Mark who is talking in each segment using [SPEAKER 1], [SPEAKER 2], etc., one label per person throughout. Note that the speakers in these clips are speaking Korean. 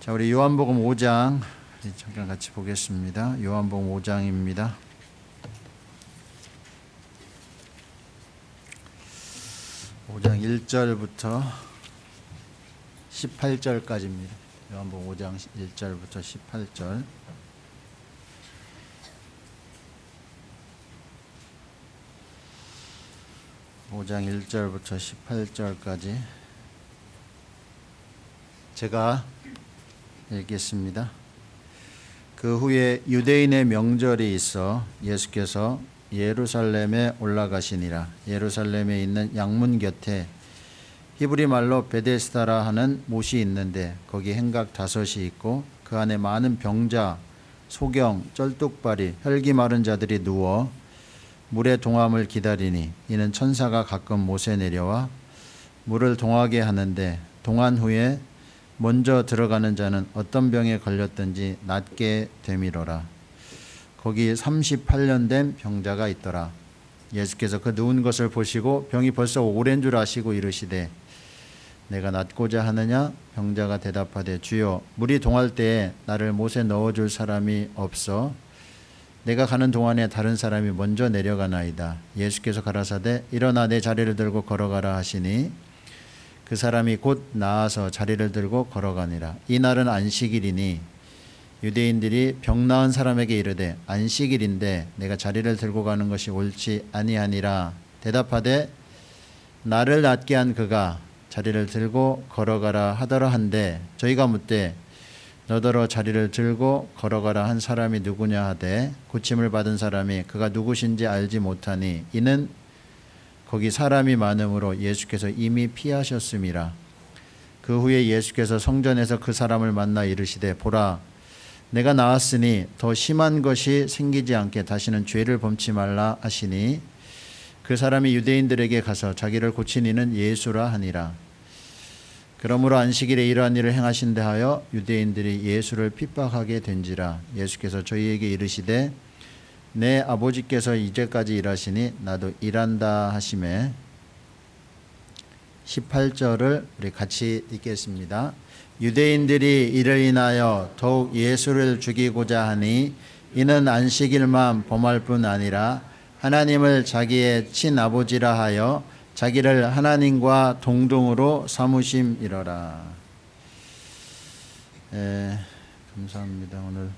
[SPEAKER 1] 자, 우리 요한복음 5장 잠깐 같이 보겠습니다. 요한복음 5장입니다. 오장 1절부터 18절까지입니다. 요한복음 5장 1절부터 18절. 오장 1절부터 18절까지 제가 읽겠습니다. 그 후에 유대인의 명절이 있어 예수께서 예루살렘에 올라가시니라. 예루살렘에 있는 양문 곁에 히브리 말로 베데스다라 하는 못이 있는데 거기 행각 5이 있고 그 안에 많은 병자, 소경, 쩔뚝발이, 혈기 마른 자들이 누워 물의 동함을 기다리니 이는 천사가 가끔 못에 내려와 물을 동하게 하는데 동한 후에 먼저 들어가는 자는 어떤 병에 걸렸든지 낫게 되미로라. 거기 38년 된 병자가 있더라. 예수께서 그 누운 것을 보시고 병이 벌써 오랜 줄 아시고 이르시되 내가 낫고자 하느냐? 병자가 대답하되 주여 물이 동할 때에 나를 못에 넣어줄 사람이 없어 내가 가는 동안에 다른 사람이 먼저 내려가나이다. 예수께서 가라사대 일어나 내 자리를 들고 걸어가라 하시니 그 사람이 곧 나아서 자리를 들고 걸어가니라. 이날은 안식일이니 유대인들이 병 나은 사람에게 이르되 안식일인데 내가 자리를 들고 가는 것이 옳지 아니하니라. 대답하되 나를 낫게 한 그가 자리를 들고 걸어가라 하더라 한데 저희가 묻되 너더러 자리를 들고 걸어가라 한 사람이 누구냐 하되 고침을 받은 사람이 그가 누구신지 알지 못하니 이는 거기 사람이 많음으로 예수께서 이미 피하셨음이라. 그 후에 예수께서 성전에서 그 사람을 만나 이르시되 보라 내가 나았으니 더 심한 것이 생기지 않게 다시는 죄를 범치 말라 하시니 그 사람이 유대인들에게 가서 자기를 고친 이는 예수라 하니라. 그러므로 안식일에 이러한 일을 행하신다 하여 유대인들이 예수를 핍박하게 된지라. 예수께서 저희에게 이르시되 내 아버지께서 이제까지 일하시니 나도 일한다 하시매 18절을 우리 같이 읽겠습니다. 유대인들이 이를 인하여 더욱 예수를 죽이고자 하니 이는 안식일만 범할 뿐 아니라 하나님을 자기의 친아버지라 하여 자기를 하나님과 동등으로 삼으심이러라. 감사합니다. 오늘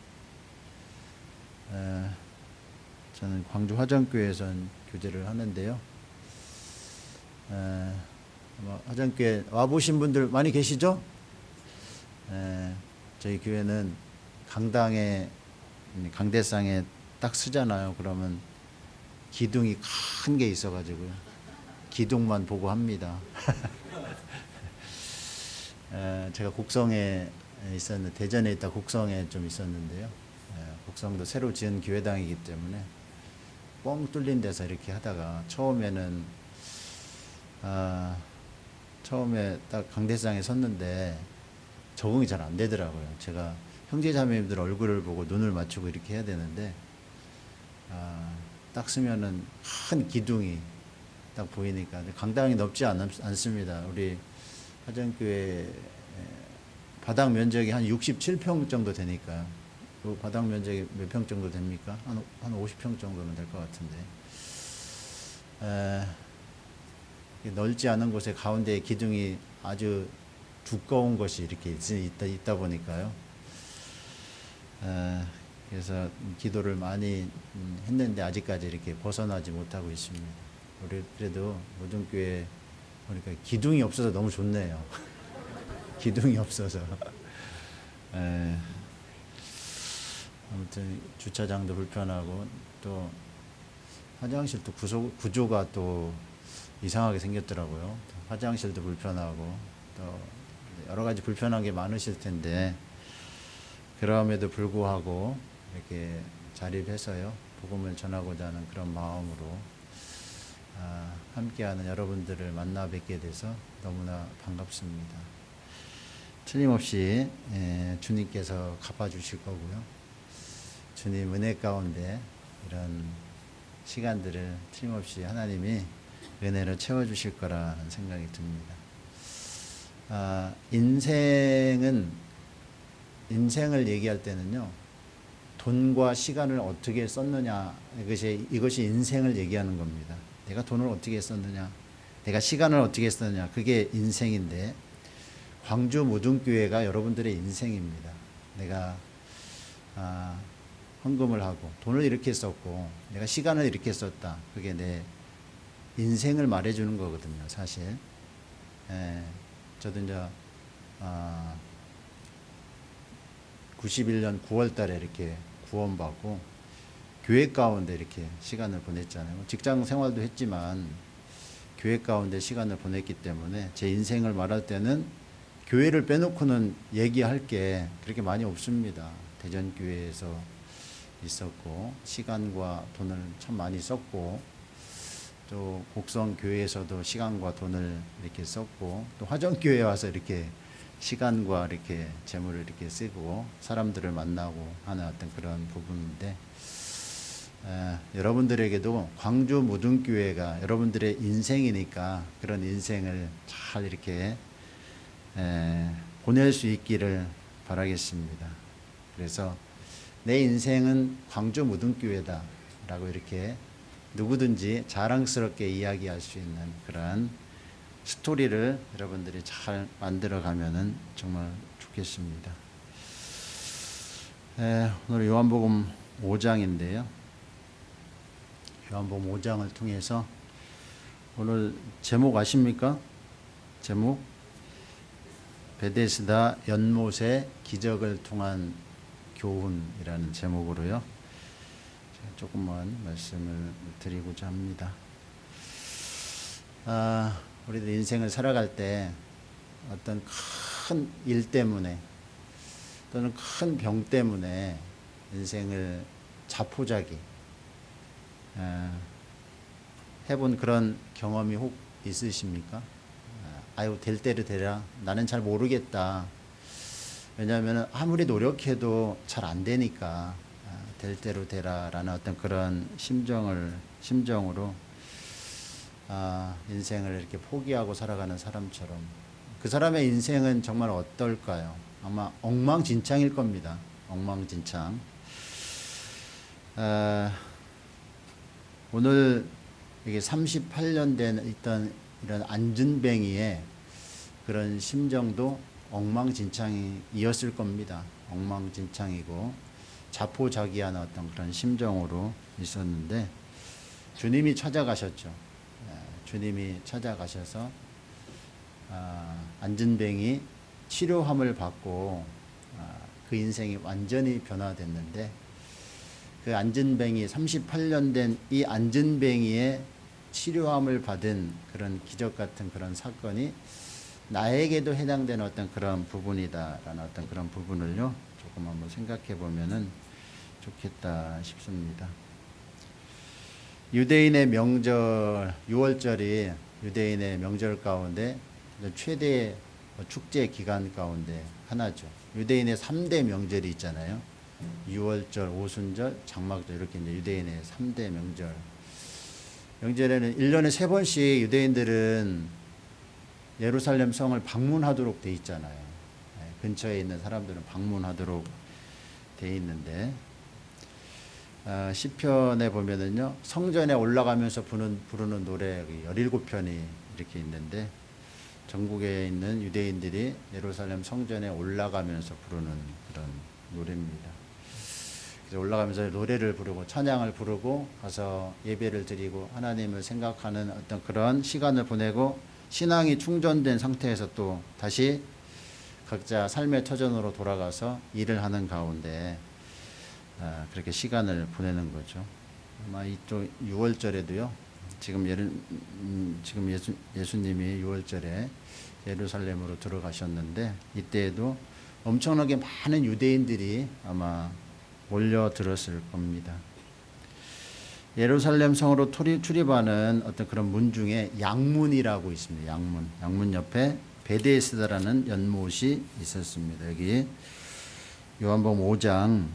[SPEAKER 1] 저는 광주 화정교회에서 교제를 하는데요. 화정교회 와보신 분들 많이 계시죠? 저희 교회는 강대상에 딱 쓰잖아요. 그러면 기둥이 큰 게 있어가지고요. 기둥만 보고 합니다. 제가 곡성에 있었는데 대전에 있다 곡성에 좀 있었는데요. 곡성도 새로 지은 교회당이기 때문에 뻥 뚫린 데서 이렇게 하다가 처음에 딱 강대상에 섰는데 적응이 잘 안 되더라고요. 제가 형제자매님들 얼굴을 보고 눈을 맞추고 이렇게 해야 되는데 딱 쓰면은 큰 기둥이 딱 보이니까 강당이 넓지 않습니다. 우리 화정교회 바닥 면적이 한 67평 정도 되니까 그 바닥 면적이 몇 평 정도 됩니까? 한 50평 정도는 될 것 같은데 넓지 않은 곳에 가운데에 기둥이 아주 두꺼운 것이 이렇게 있다 보니까요. 그래서 기도를 많이 했는데 아직까지 이렇게 벗어나지 못하고 있습니다. 우리 그래도 모든 교회 보니까 기둥이 없어서 너무 좋네요. 기둥이 없어서. 아무튼 주차장도 불편하고 또 화장실도 구조가 또 이상하게 생겼더라고요. 화장실도 불편하고 또 여러 가지 불편한 게 많으실 텐데 그럼에도 불구하고 이렇게 자립해서요 복음을 전하고자 하는 그런 마음으로 함께하는 여러분들을 만나 뵙게 돼서 너무나 반갑습니다. 틀림없이 주님께서 갚아주실 거고요. 주님 은혜 가운데 이런 시간들을 틀림없이 하나님이 은혜로 채워주실 거라는 생각이 듭니다. 인생은 인생을 얘기할 때는요, 돈과 시간을 어떻게 썼느냐, 이것이 인생을 얘기하는 겁니다. 내가 돈을 어떻게 썼느냐, 내가 시간을 어떻게 썼느냐, 그게 인생인데, 광주 무등교회가 여러분들의 인생입니다. 내가 헌금을 하고 돈을 이렇게 썼고 내가 시간을 이렇게 썼다. 그게 내 인생을 말해주는 거거든요, 사실. 저도 이제 91년 9월 달에 이렇게 구원받고 교회 가운데 이렇게 시간을 보냈잖아요. 직장 생활도 했지만 교회 가운데 시간을 보냈기 때문에 제 인생을 말할 때는 교회를 빼놓고는 얘기할 게 그렇게 많이 없습니다. 대전교회에서 있었고 시간과 돈을 참 많이 썼고 또 곡성교회에서도 시간과 돈을 이렇게 썼고 또 화정교회에 와서 이렇게 시간과 이렇게 재물을 이렇게 쓰고 사람들을 만나고 하는 어떤 그런 부분인데 여러분들에게도 광주 무등교회가 여러분들의 인생이니까 그런 인생을 잘 이렇게 보낼 수 있기를 바라겠습니다. 그래서 내 인생은 광주 무등교회다 라고 이렇게 누구든지 자랑스럽게 이야기할 수 있는 그런 스토리를 여러분들이 잘 만들어 가면은 정말 좋겠습니다. 오늘 요한복음 5장인데요. 요한복음 5장을 통해서 오늘 제목 아십니까? 제목 베데스다 연못의 기적을 통한 교훈이라는 제목으로요. 제가 조금만 말씀을 드리고자 합니다. 우리들 인생을 살아갈 때 어떤 큰 일 때문에 또는 큰 병 때문에 인생을 자포자기 해본 그런 경험이 혹 있으십니까? 아유 될 대로 되라. 나는 잘 모르겠다. 왜냐하면 아무리 노력해도 잘 안 되니까 될 대로 되라라는 어떤 그런 심정으로 인생을 이렇게 포기하고 살아가는 사람처럼 그 사람의 인생은 정말 어떨까요? 아마 엉망진창일 겁니다. 엉망진창. 오늘 이게 38년 된 있던 이런 안준뱅이의 그런 심정도 엉망진창이었을 겁니다. 엉망진창이고 자포자기한 어떤 그런 심정으로 있었는데 주님이 찾아가셨죠. 주님이 찾아가셔서 안준뱅이 치료함을 받고 그 인생이 완전히 변화됐는데 그 안준뱅이 38년 된 이 안준뱅이의 치료함을 받은 그런 기적 같은 그런 사건이 나에게도 해당되는 어떤 그런 부분이다라는 어떤 그런 부분을요 조금 한번 생각해 보면은 좋겠다 싶습니다. 유대인의 명절 6월절이 유대인의 명절 가운데 최대의 축제 기간 가운데 하나죠. 유대인의 3대 명절이 있잖아요. 6월절, 오순절, 장막절 이렇게 이제 유대인의 3대 명절. 명절에는 1년에 3번씩 유대인들은 예루살렘 성을 방문하도록 돼 있잖아요. 근처에 있는 사람들은 방문하도록 돼 있는데 시편에 보면은요 성전에 올라가면서 부르는 노래 17편이 이렇게 있는데 전국에 있는 유대인들이 예루살렘 성전에 올라가면서 부르는 그런 노래입니다. 그래서 올라가면서 노래를 부르고 찬양을 부르고 가서 예배를 드리고 하나님을 생각하는 어떤 그런 시간을 보내고 신앙이 충전된 상태에서 또 다시 각자 삶의 터전으로 돌아가서 일을 하는 가운데 그렇게 시간을 보내는 거죠. 아마 이쪽 6월절에도요. 지금 예수님이 6월절에 예루살렘으로 들어가셨는데 이때에도 엄청나게 많은 유대인들이 아마 몰려들었을 겁니다. 예루살렘 성으로 출입하는 어떤 그런 문 중에 양문이라고 있습니다. 양문 옆에 베데스다라는 연못이 있었습니다. 여기 요한복음 5장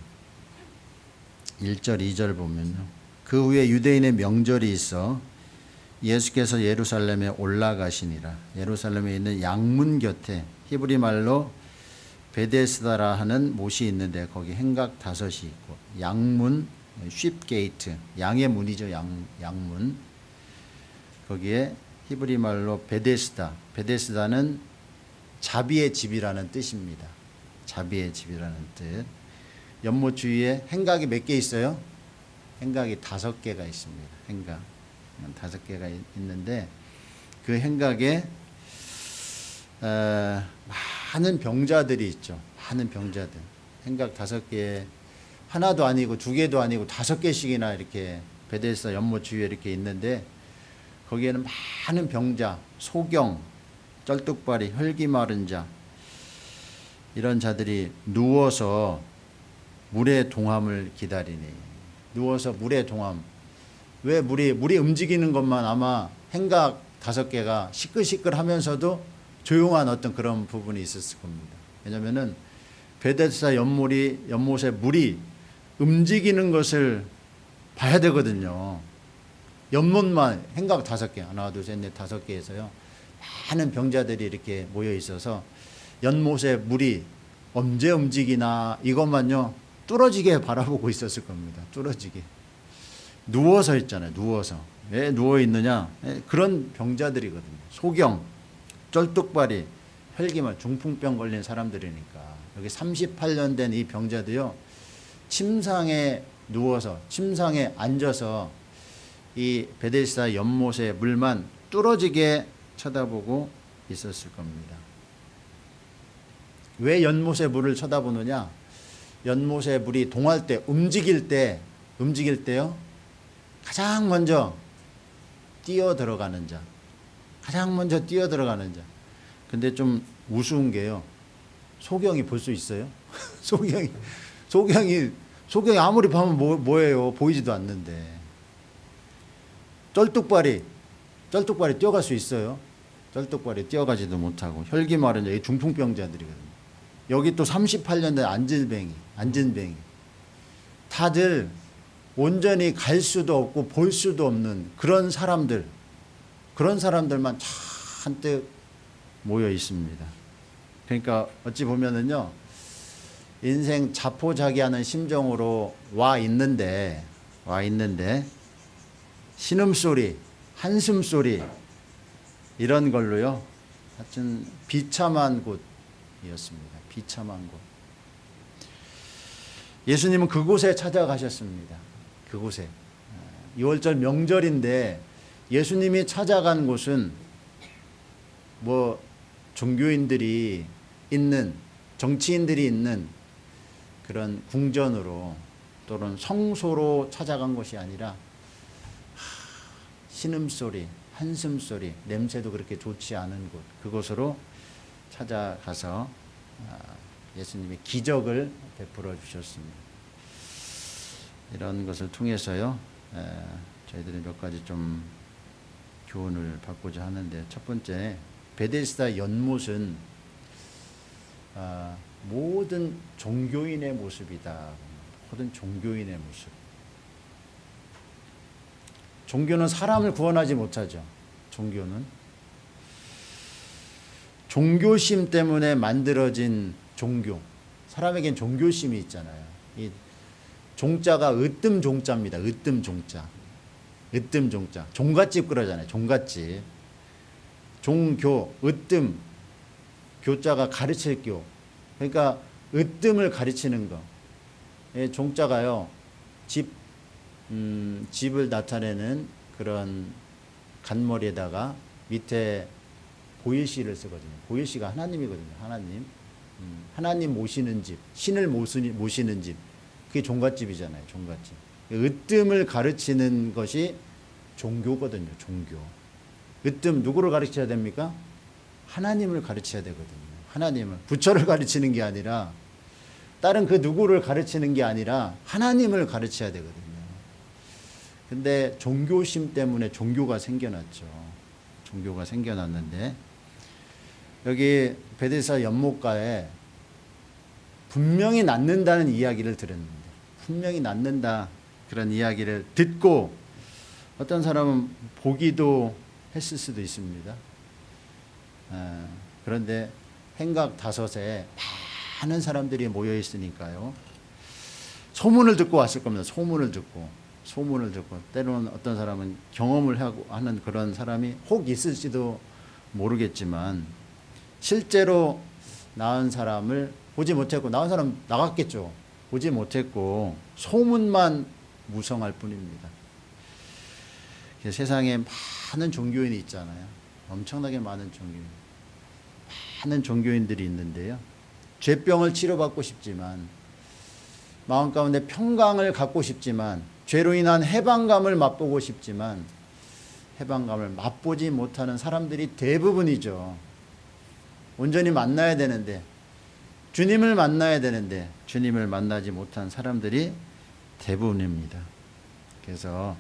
[SPEAKER 1] 1절 2절 보면요. 그 후에 유대인의 명절이 있어 예수께서 예루살렘에 올라가시니라. 예루살렘에 있는 양문 곁에 히브리 말로 베데스다라 하는 못이 있는데 거기 행각 5이 있고 양문 쉽게이트 양의 문이죠. 양문 거기에 히브리 말로 베데스다는 자비의 집이라는 뜻입니다. 자비의 집이라는 뜻. 연못 주위에 행각이 몇 개 있어요? 행각이 5개가 있습니다. 행각 5개가 있는데 그 행각에 많은 병자들이 있죠. 많은 병자들. 행각 5개에 하나도 아니고 2개도 아니고 5개씩이나 이렇게 베데스다 연못 주위에 이렇게 있는데 거기에는 많은 병자, 소경, 쩔뚝발이, 혈기 마른 자 이런 자들이 누워서 물의 동함을 기다리니. 누워서 물의 동함. 왜 물이 움직이는 것만 아마 행각 5개가 시끌시끌하면서도 조용한 어떤 그런 부분이 있었을 겁니다. 왜냐하면은 베데스다 연못에 물이 움직이는 것을 봐야 되거든요. 연못만 행각 5개, 하나, 둘, 셋, 넷, 5개에서요. 많은 병자들이 이렇게 모여 있어서 연못에 물이 언제 움직이나 이것만요 뚫어지게 바라보고 있었을 겁니다. 뚫어지게. 누워서 있잖아요. 누워서. 왜 누워 있느냐? 그런 병자들이거든요. 소경, 쩔뚝발이, 혈기만 중풍병 걸린 사람들이니까. 여기 38년 된 이 병자도요. 침상에 누워서 침상에 앉아서 이 베데스다 연못의 물만 뚫어지게 쳐다보고 있었을 겁니다. 왜 연못의 물을 쳐다보느냐? 연못의 물이 동할 때 움직일 때요. 가장 먼저 뛰어 들어가는 자. 가장 먼저 뛰어 들어가는 자. 근데 좀 우스운 게요. 소경이 볼 수 있어요? 소경이 아무리 보면 뭐예요? 보이지도 않는데. 쩔뚝발이 뛰어갈 수 있어요? 쩔뚝발이 뛰어가지도 못하고. 혈기 마른 자, 이 중풍병자들이거든요. 여기 또 38년 된 안진뱅이. 다들 온전히 갈 수도 없고 볼 수도 없는 그런 사람들만 잔뜩 모여 있습니다. 그러니까 어찌 보면은요, 인생 자포자기하는 심정으로 와 있는데 신음소리, 한숨소리 이런 걸로요, 하여튼 비참한 곳이었습니다. 비참한 곳. 예수님은 그곳에 찾아가셨습니다. 그곳에. 2월절 명절인데 예수님이 찾아간 곳은 뭐 종교인들이 있는, 정치인들이 있는 그런 궁전으로 또는 성소로 찾아간 것이 아니라 신음소리, 한숨소리, 냄새도 그렇게 좋지 않은 곳, 그곳으로 찾아가서 예수님이 기적을 베풀어 주셨습니다. 이런 것을 통해서요, 저희들이 몇 가지 좀 교훈을 받고자 하는데, 첫 번째, 베데스다 연못은 모든 종교인의 모습이다. 모든 종교인의 모습. 종교는 사람을 구원하지 못하죠. 종교심 때문에 만들어진 종교. 사람에겐 종교심이 있잖아요. 이 종자가 으뜸 종자입니다. 으뜸 종자. 종갓집 그러잖아요. 종갓집. 종교, 으뜸. 교자가 가르칠 교. 그러니까 으뜸을 가르치는 거. 종자가요, 집을 나타내는 그런 간머리에다가 밑에 보일시를 쓰거든요. 보일시가 하나님이거든요. 하나님 모시는 집, 신을 모시는 집. 그게 종갓집이잖아요. 종갓집. 으뜸을 가르치는 것이 종교거든요. 종교. 으뜸 누구를 가르쳐야 됩니까? 하나님을 가르쳐야 되거든요. 하나님을. 부처를 가르치는 게 아니라, 다른 그 누구를 가르치는 게 아니라 하나님을 가르쳐야 되거든요. 근데 종교심 때문에 종교가 생겨났죠. 종교가 생겨났는데, 여기 베데스다 연못가에 분명히 낫는다는 이야기를 들었는데, 분명히 낫는다 그런 이야기를 듣고 어떤 사람은 보기도 했을 수도 있습니다. 그런데 행각 5에 많은 사람들이 모여 있으니까요. 소문을 듣고 왔을 겁니다. 소문을 듣고 때로는 어떤 사람은 경험을 하는 그런 사람이 혹 있을지도 모르겠지만 실제로 낳은 사람을 보지 못했고, 낳은 사람 나갔겠죠. 보지 못했고 소문만 무성할 뿐입니다. 세상에 많은 종교인이 있잖아요. 엄청나게 많은 종교인들이 있는데요. 죄병을 치료받고 싶지만, 마음 가운데 평강을 갖고 싶지만, 죄로 인한 해방감을 맛보고 싶지만 해방감을 맛보지 못하는 사람들이 대부분이죠. 온전히 만나야 되는데, 주님을 만나야 되는데 주님을 만나지 못한 사람들이 대부분입니다. 그래서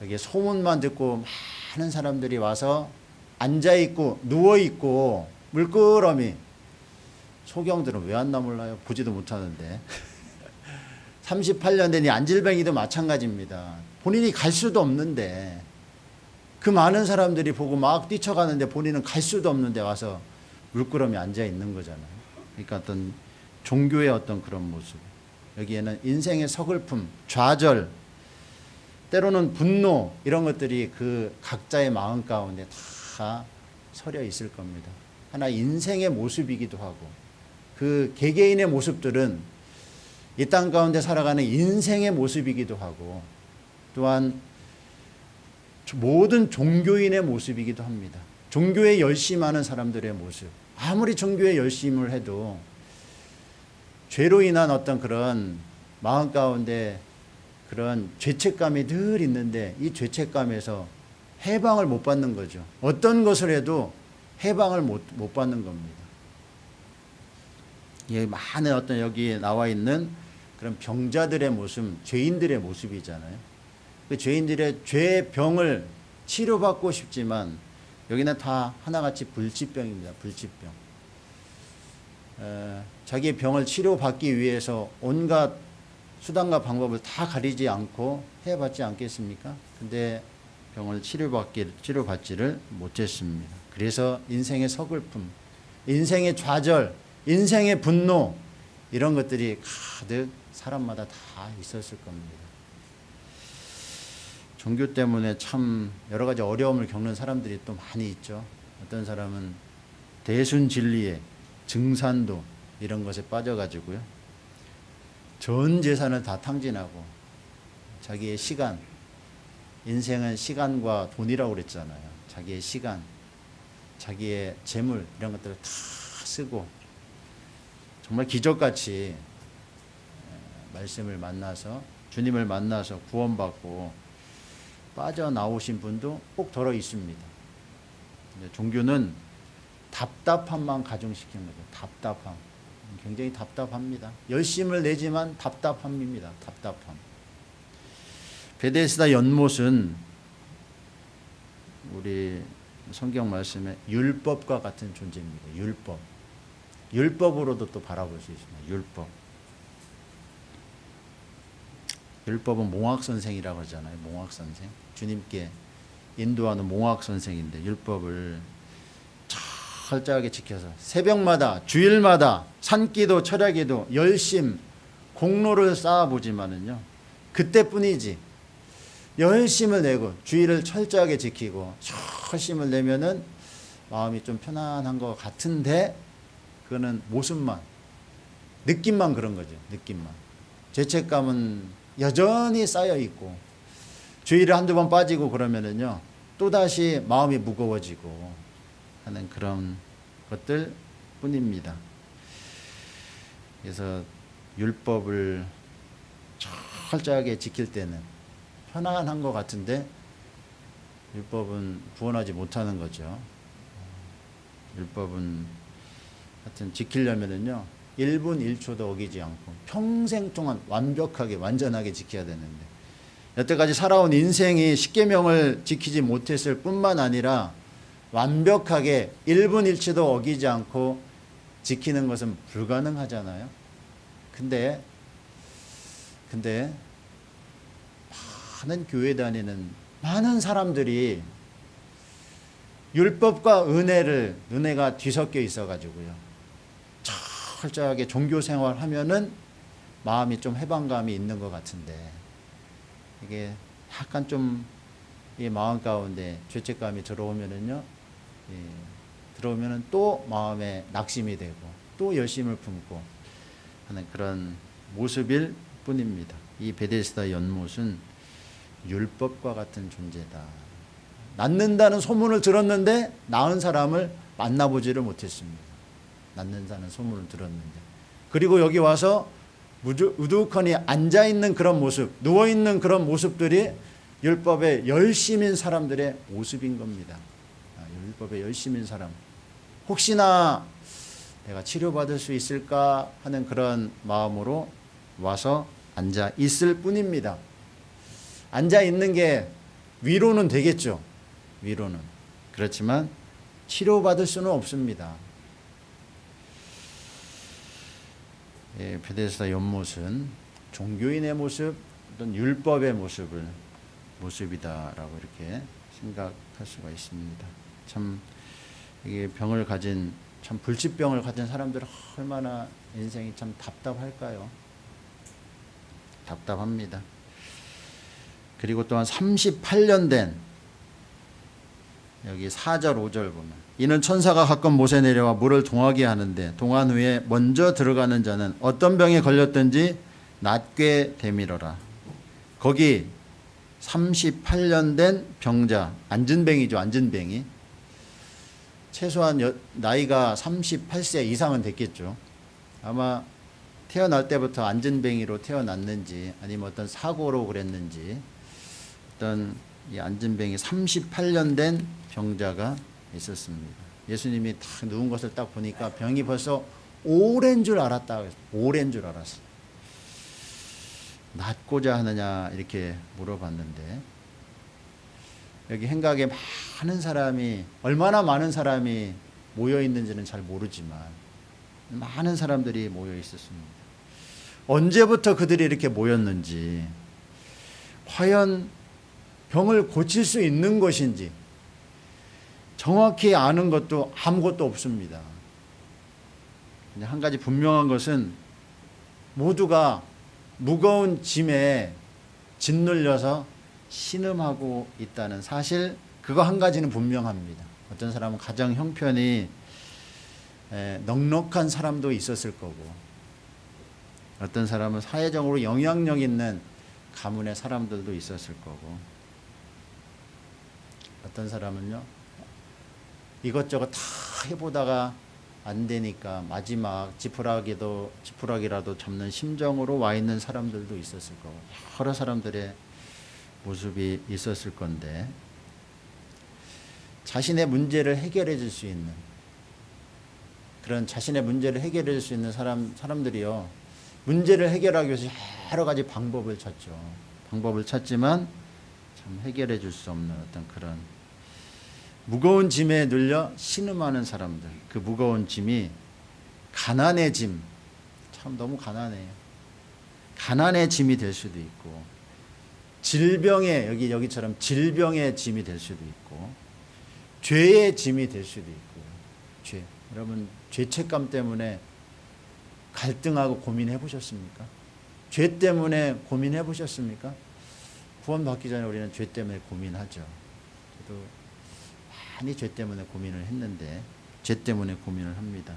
[SPEAKER 1] 여기에 소문만 듣고 많은 사람들이 와서 앉아있고 누워있고 물끄러미, 소경들은 왜 왔나 몰라요. 보지도 못하는데 38년 된 이 안질뱅이도 마찬가지입니다. 본인이 갈 수도 없는데, 그 많은 사람들이 보고 막 뛰쳐가는데 본인은 갈 수도 없는데 와서 물끄러미 앉아있는 거잖아요. 그러니까 어떤 종교의 어떤 그런 모습, 여기에는 인생의 서글픔, 좌절, 때로는 분노, 이런 것들이 그 각자의 마음 가운데 다 서려 있을 겁니다. 하나 인생의 모습이기도 하고, 그 개개인의 모습들은 이 땅 가운데 살아가는 인생의 모습이기도 하고, 또한 모든 종교인의 모습이기도 합니다. 종교에 열심하는 사람들의 모습. 아무리 종교에 열심을 해도 죄로 인한 어떤 그런 마음 가운데 그런 죄책감이 늘 있는데, 이 죄책감에서 해방을 못 받는 거죠. 어떤 것을 해도 해방을 못 받는 겁니다. 예, 많은 어떤 여기 나와 있는 그런 병자들의 모습, 죄인들의 모습이잖아요. 그 죄인들의 죄의 병을 치료받고 싶지만 여기는 다 하나같이 불치병입니다. 불치병. 자기의 병을 치료받기 위해서 온갖 수단과 방법을 다 가리지 않고 해봤지 않겠습니까? 근데 병을 치료받지를 못했습니다. 그래서 인생의 서글픔, 인생의 좌절, 인생의 분노, 이런 것들이 가득 사람마다 다 있었을 겁니다. 종교 때문에 참 여러 가지 어려움을 겪는 사람들이 또 많이 있죠. 어떤 사람은 대순진리에, 증산도, 이런 것에 빠져가지고요, 전 재산을 다 탕진하고 자기의 시간, 인생은 시간과 돈이라고 그랬잖아요. 자기의 시간, 자기의 재물, 이런 것들을 다 쓰고 정말 기적같이 말씀을 만나서, 주님을 만나서 구원받고 빠져나오신 분도 꼭 덜어 있습니다. 종교는 답답함만 가중시키는 거죠. 답답함. 굉장히 답답합니다. 열심을 내지만 답답함입니다. 답답함. 베데스다 연못은 우리 성경 말씀에 율법과 같은 존재입니다. 율법. 율법으로도 또 바라볼 수 있습니다. 율법. 율법은 몽학선생이라고 하잖아요. 몽학선생. 주님께 인도하는 몽학선생인데, 율법을 철저하게 지켜서 새벽마다, 주일마다 산기도 철야기도 열심, 공로를 쌓아보지만은요, 그때뿐이지. 열심을 내고 주일을 철저하게 지키고 열심을 내면은 마음이 좀 편안한 것 같은데, 그거는 모습만, 느낌만 그런 거죠. 느낌만. 죄책감은 여전히 쌓여 있고, 주일에 한두 번 빠지고 그러면은요, 또다시 마음이 무거워지고 하는 그런 것들 뿐입니다. 그래서 율법을 철저하게 지킬 때는 편안한 것 같은데, 율법은 구원하지 못하는 거죠. 율법은 하여튼 지키려면은요, 1분 1초도 어기지 않고 평생 동안 완벽하게, 완전하게 지켜야 되는데, 여태까지 살아온 인생이 십계명을 지키지 못했을 뿐만 아니라 완벽하게 1분 1초도 어기지 않고 지키는 것은 불가능하잖아요. 근데 많은 교회 다니는 많은 사람들이 율법과 은혜가 뒤섞여 있어가지고요, 철저하게 종교 생활하면은 마음이 좀 해방감이 있는 것 같은데 이게 약간 좀 이 마음 가운데 죄책감이 들어오면은요, 들어오면은 또 마음에 낙심이 되고 또 열심을 품고 하는 그런 모습일 뿐입니다. 이 베데스다 연못은 율법과 같은 존재다. 낫는다는 소문을 들었는데 낳은 사람을 만나보지를 못했습니다. 낫는다는 소문을 들었는데. 그리고 여기 와서 우두커니 앉아있는 그런 모습, 누워있는 그런 모습들이 율법의 열심인 사람들의 모습인 겁니다. 율법의 열심인 사람. 혹시나 내가 치료받을 수 있을까 하는 그런 마음으로 와서 앉아 있을 뿐입니다. 앉아 있는 게 위로는 되겠죠. 위로는. 그렇지만 치료받을 수는 없습니다. 베데스다 연못은 종교인의 모습, 어떤 율법의 모습이다라고 이렇게 생각할 수가 있습니다. 참 이게 병을 가진 참 불치병을 가진 사람들은 얼마나 인생이 참 답답할까요? 답답합니다. 그리고 또한 38년 된 여기 4절 5절 보면 이는 천사가 가끔 못에 내려와 물을 동하게 하는데 동한 후에 먼저 들어가는 자는 어떤 병에 걸렸든지 낫게 되밀어라. 거기 38년 된 병자, 안진뱅이죠. 안진뱅이. 최소한 나이가 38세 이상은 됐겠죠. 아마 태어날 때부터 안진뱅이로 태어났는지 아니면 어떤 사고로 그랬는지 어떤 이 안진뱅이 38년 된 병자가 있었습니다. 예수님이 딱 누운 것을 딱 보니까 병이 벌써 오랜 줄 알았다. 오랜 줄 알았어. 낫고자 하느냐 이렇게 물어봤는데 여기 행각에 많은 사람이 얼마나 많은 사람이 모여 있는지는 잘 모르지만 많은 사람들이 모여 있었습니다. 언제부터 그들이 이렇게 모였는지 과연 병을 고칠 수 있는 것인지 정확히 아는 것도 아무것도 없습니다. 한 가지 분명한 것은 모두가 무거운 짐에 짓눌려서 신음하고 있다는 사실, 그거 한 가지는 분명합니다. 어떤 사람은 가정 형편이 넉넉한 사람도 있었을 거고 어떤 사람은 사회적으로 영향력 있는 가문의 사람들도 있었을 거고 어떤 사람은요 이것저것 다 해보다가 안 되니까 마지막 지푸라기라도 잡는 심정으로 와 있는 사람들도 있었을 거고 여러 사람들의 모습이 있었을 건데 자신의 문제를 해결해 줄 수 있는 그런 자신의 문제를 해결해 줄 수 있는 사람들이요 문제를 해결하기 위해서 여러 가지 방법을 찾죠. 방법을 찾지만 참 해결해 줄 수 없는 어떤 그런 무거운 짐에 눌려 신음하는 사람들, 그 무거운 짐이 가난의 짐, 참 너무 가난해요. 가난의 짐이 될 수도 있고 질병의 여기처럼 질병의 짐이 될 수도 있고 죄의 짐이 될 수도 있고 죄. 여러분 죄책감 때문에 갈등하고 고민해 보셨습니까? 죄 때문에 고민해 보셨습니까? 구원받기 전에 우리는 죄 때문에 고민하죠. 저도 많이 죄 때문에 고민을 했는데 죄 때문에 고민을 합니다.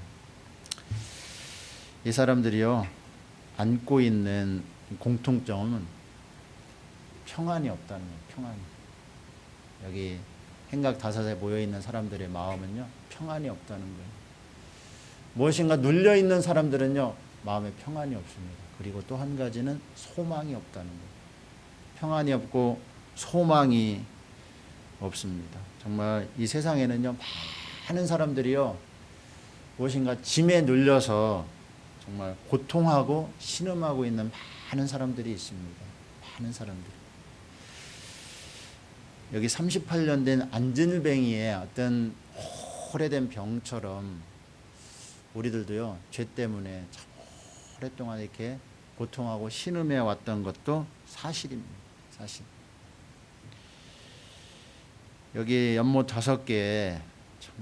[SPEAKER 1] 이 사람들이요 안고 있는 공통점은 평안이 없다는 거예요. 평안이. 여기 행각 다섯에 모여있는 사람들의 마음은요 평안이 없다는 거예요. 무엇인가 눌려있는 사람들은요 마음에 평안이 없습니다. 그리고 또 한 가지는 소망이 없다는 거예요. 평안이 없고 소망이 없습니다. 정말 이 세상에는요 많은 사람들이요 무엇인가 짐에 눌려서 정말 고통하고 신음하고 있는 많은 사람들이 있습니다. 많은 사람들. 여기 38년 된 안진뱅이의 어떤 오래된 병처럼 우리들도요 죄 때문에 참 오랫동안 이렇게 고통하고 신음해 왔던 것도 사실입니다. 사실. 여기 연못 5개에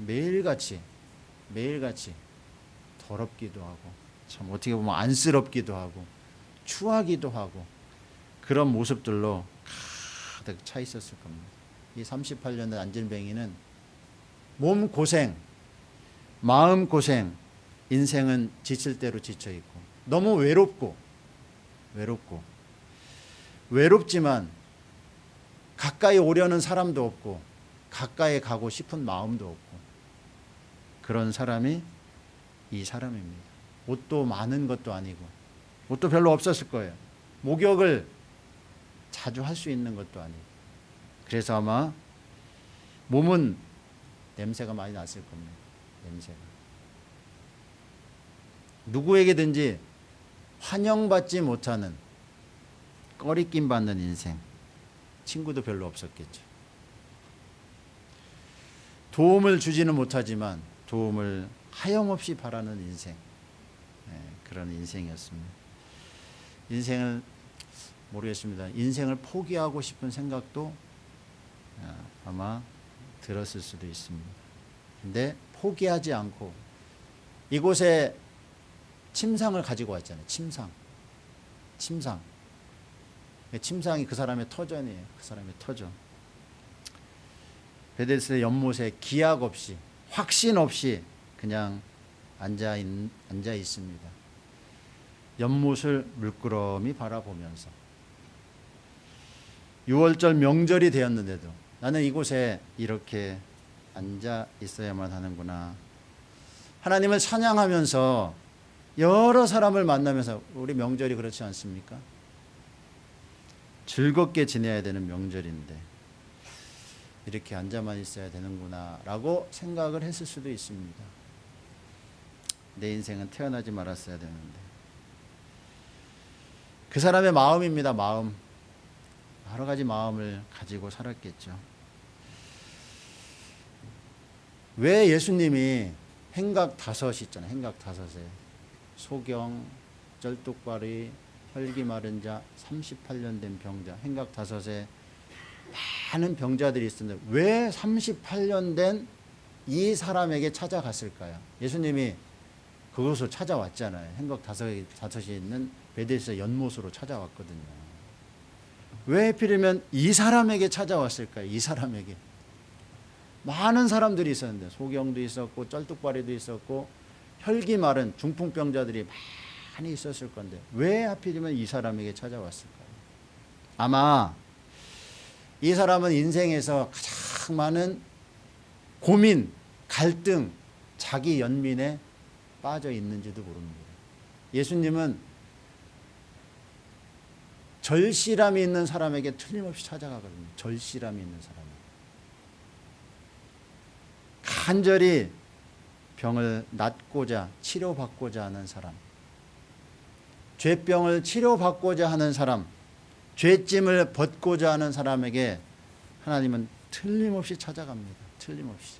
[SPEAKER 1] 매일같이 더럽기도 하고 참 어떻게 보면 안쓰럽기도 하고 추하기도 하고 그런 모습들로 가득 차 있었을 겁니다. 이 38년 된 안진뱅이는 몸 고생, 마음 고생, 인생은 지칠 대로 지쳐 있고 너무 외롭지만 가까이 오려는 사람도 없고 가까이 가고 싶은 마음도 없고 그런 사람이 이 사람입니다. 옷도 많은 것도 아니고 옷도 별로 없었을 거예요. 목욕을 자주 할 수 있는 것도 아니고 그래서 아마 몸은 냄새가 많이 났을 겁니다. 냄새가. 누구에게든지 환영받지 못하는 꺼리낌 받는 인생. 친구도 별로 없었겠죠. 도움을 주지는 못하지만 도움을 하염없이 바라는 인생. 그런 인생이었습니다. 인생을 모르겠습니다. 인생을 포기하고 싶은 생각도 아마 들었을 수도 있습니다. 근데 포기하지 않고 이곳에 침상을 가지고 왔잖아요. 침상이 그 사람의 터전이에요. 그 사람의 터전. 베데스다 연못에 기약 없이 확신 없이 그냥 앉아 있습니다. 연못을 물끄러미 바라보면서 6월절 명절이 되었는데도 나는 이곳에 이렇게 앉아 있어야만 하는구나. 하나님을 찬양하면서 여러 사람을 만나면서 우리 명절이 그렇지 않습니까? 즐겁게 지내야 되는 명절인데 이렇게 앉아만 있어야 되는구나 라고 생각을 했을 수도 있습니다. 내 인생은 태어나지 말았어야 되는데. 그 사람의 마음입니다. 마음. 여러 가지 마음을 가지고 살았겠죠. 왜 예수님이 행각 5 있잖아요. 행각 5에 소경, 쩔뚝발이, 혈기 마른 자, 38년 된 병자, 행각 5에 많은 병자들이 있었는데 왜 38년 된 이 사람에게 찾아갔을까요? 예수님이 그곳을 찾아왔잖아요. 행각 5이 있는 베데스다 연못으로 찾아왔거든요. 왜 하필이면 이 사람에게 찾아왔을까요? 이 사람에게. 많은 사람들이 있었는데 소경도 있었고 쩔뚝발이도 있었고 혈기 마른 중풍병자들이 많이 있었을 건데 왜 하필이면 이 사람에게 찾아왔을까요? 아마 이 사람은 인생에서 가장 많은 고민, 갈등, 자기 연민에 빠져 있는지도 모릅니다. 예수님은 절실함이 있는 사람에게 틀림없이 찾아가거든요. 절실함이 있는 사람. 간절히 병을 낫고자 치료받고자 하는 사람, 죄병을 치료받고자 하는 사람, 죄짐을 벗고자 하는 사람에게 하나님은 틀림없이 찾아갑니다. 틀림없이.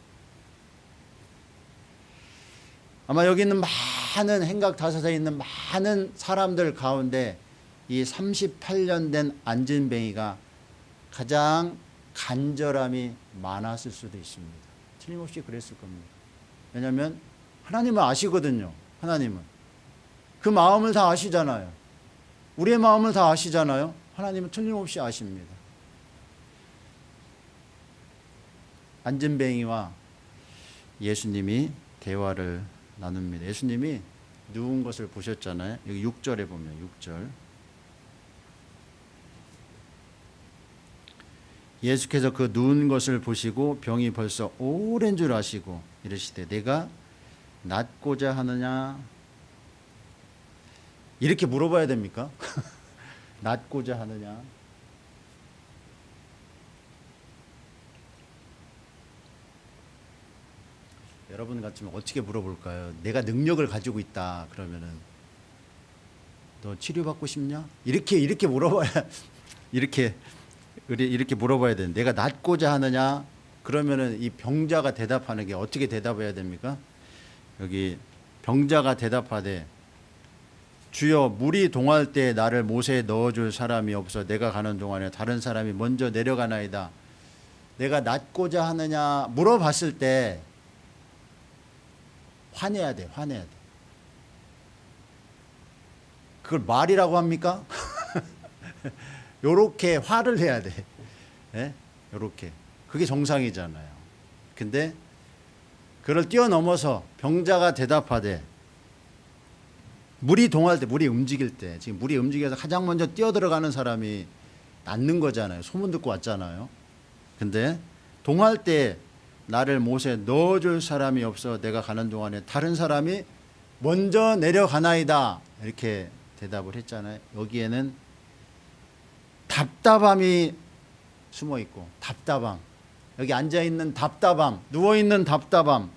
[SPEAKER 1] 아마 여기 있는 많은 행각 5에 있는 많은 사람들 가운데 이 38년 된 안진뱅이가 가장 간절함이 많았을 수도 있습니다. 틀림없이 그랬을 겁니다. 왜냐하면 하나님은 아시거든요. 하나님은 그 마음을 다 아시잖아요. 우리의 마음을 다 아시잖아요. 하나님은 틀림없이 아십니다. 안진뱅이와 예수님이 대화를 나눕니다. 예수님이 누운 것을 보셨잖아요. 여기 6절에 보면 6절. 예수께서 그 누운 것을 보시고 병이 벌써 오랜 줄 아시고 이르시되 내가 낫고자 하느냐? 이렇게 물어봐야 됩니까? 낫고자 하느냐? 여러분 같으면 어떻게 물어볼까요? 내가 능력을 가지고 있다 그러면은 너 치료받고 싶냐? 이렇게 물어봐야 이렇게 물어봐야 되는데 내가 낫고자 하느냐? 그러면은 이 병자가 대답하는 게 어떻게 대답해야 됩니까? 여기 병자가 대답하되 주여 물이 동할 때 나를 못에 넣어줄 사람이 없어 내가 가는 동안에 다른 사람이 먼저 내려가나이다. 내가 낫고자 하느냐 물어봤을 때 화내야 돼. 그걸 말이라고 합니까? 요렇게 화를 내야 돼. 예? 요렇게. 그게 정상이잖아요. 근데 그걸 뛰어넘어서 병자가 대답하되, 물이 동할 때, 물이 움직일 때, 지금 물이 움직여서 가장 먼저 뛰어들어가는 사람이 낫는 거잖아요. 소문 듣고 왔잖아요. 근데 동할 때 나를 못에 넣어줄 사람이 없어 내가 가는 동안에 다른 사람이 먼저 내려가나이다, 이렇게 대답을 했잖아요. 여기에는 답답함이 숨어 있고, 답답함, 여기 앉아있는 답답함, 누워있는 답답함,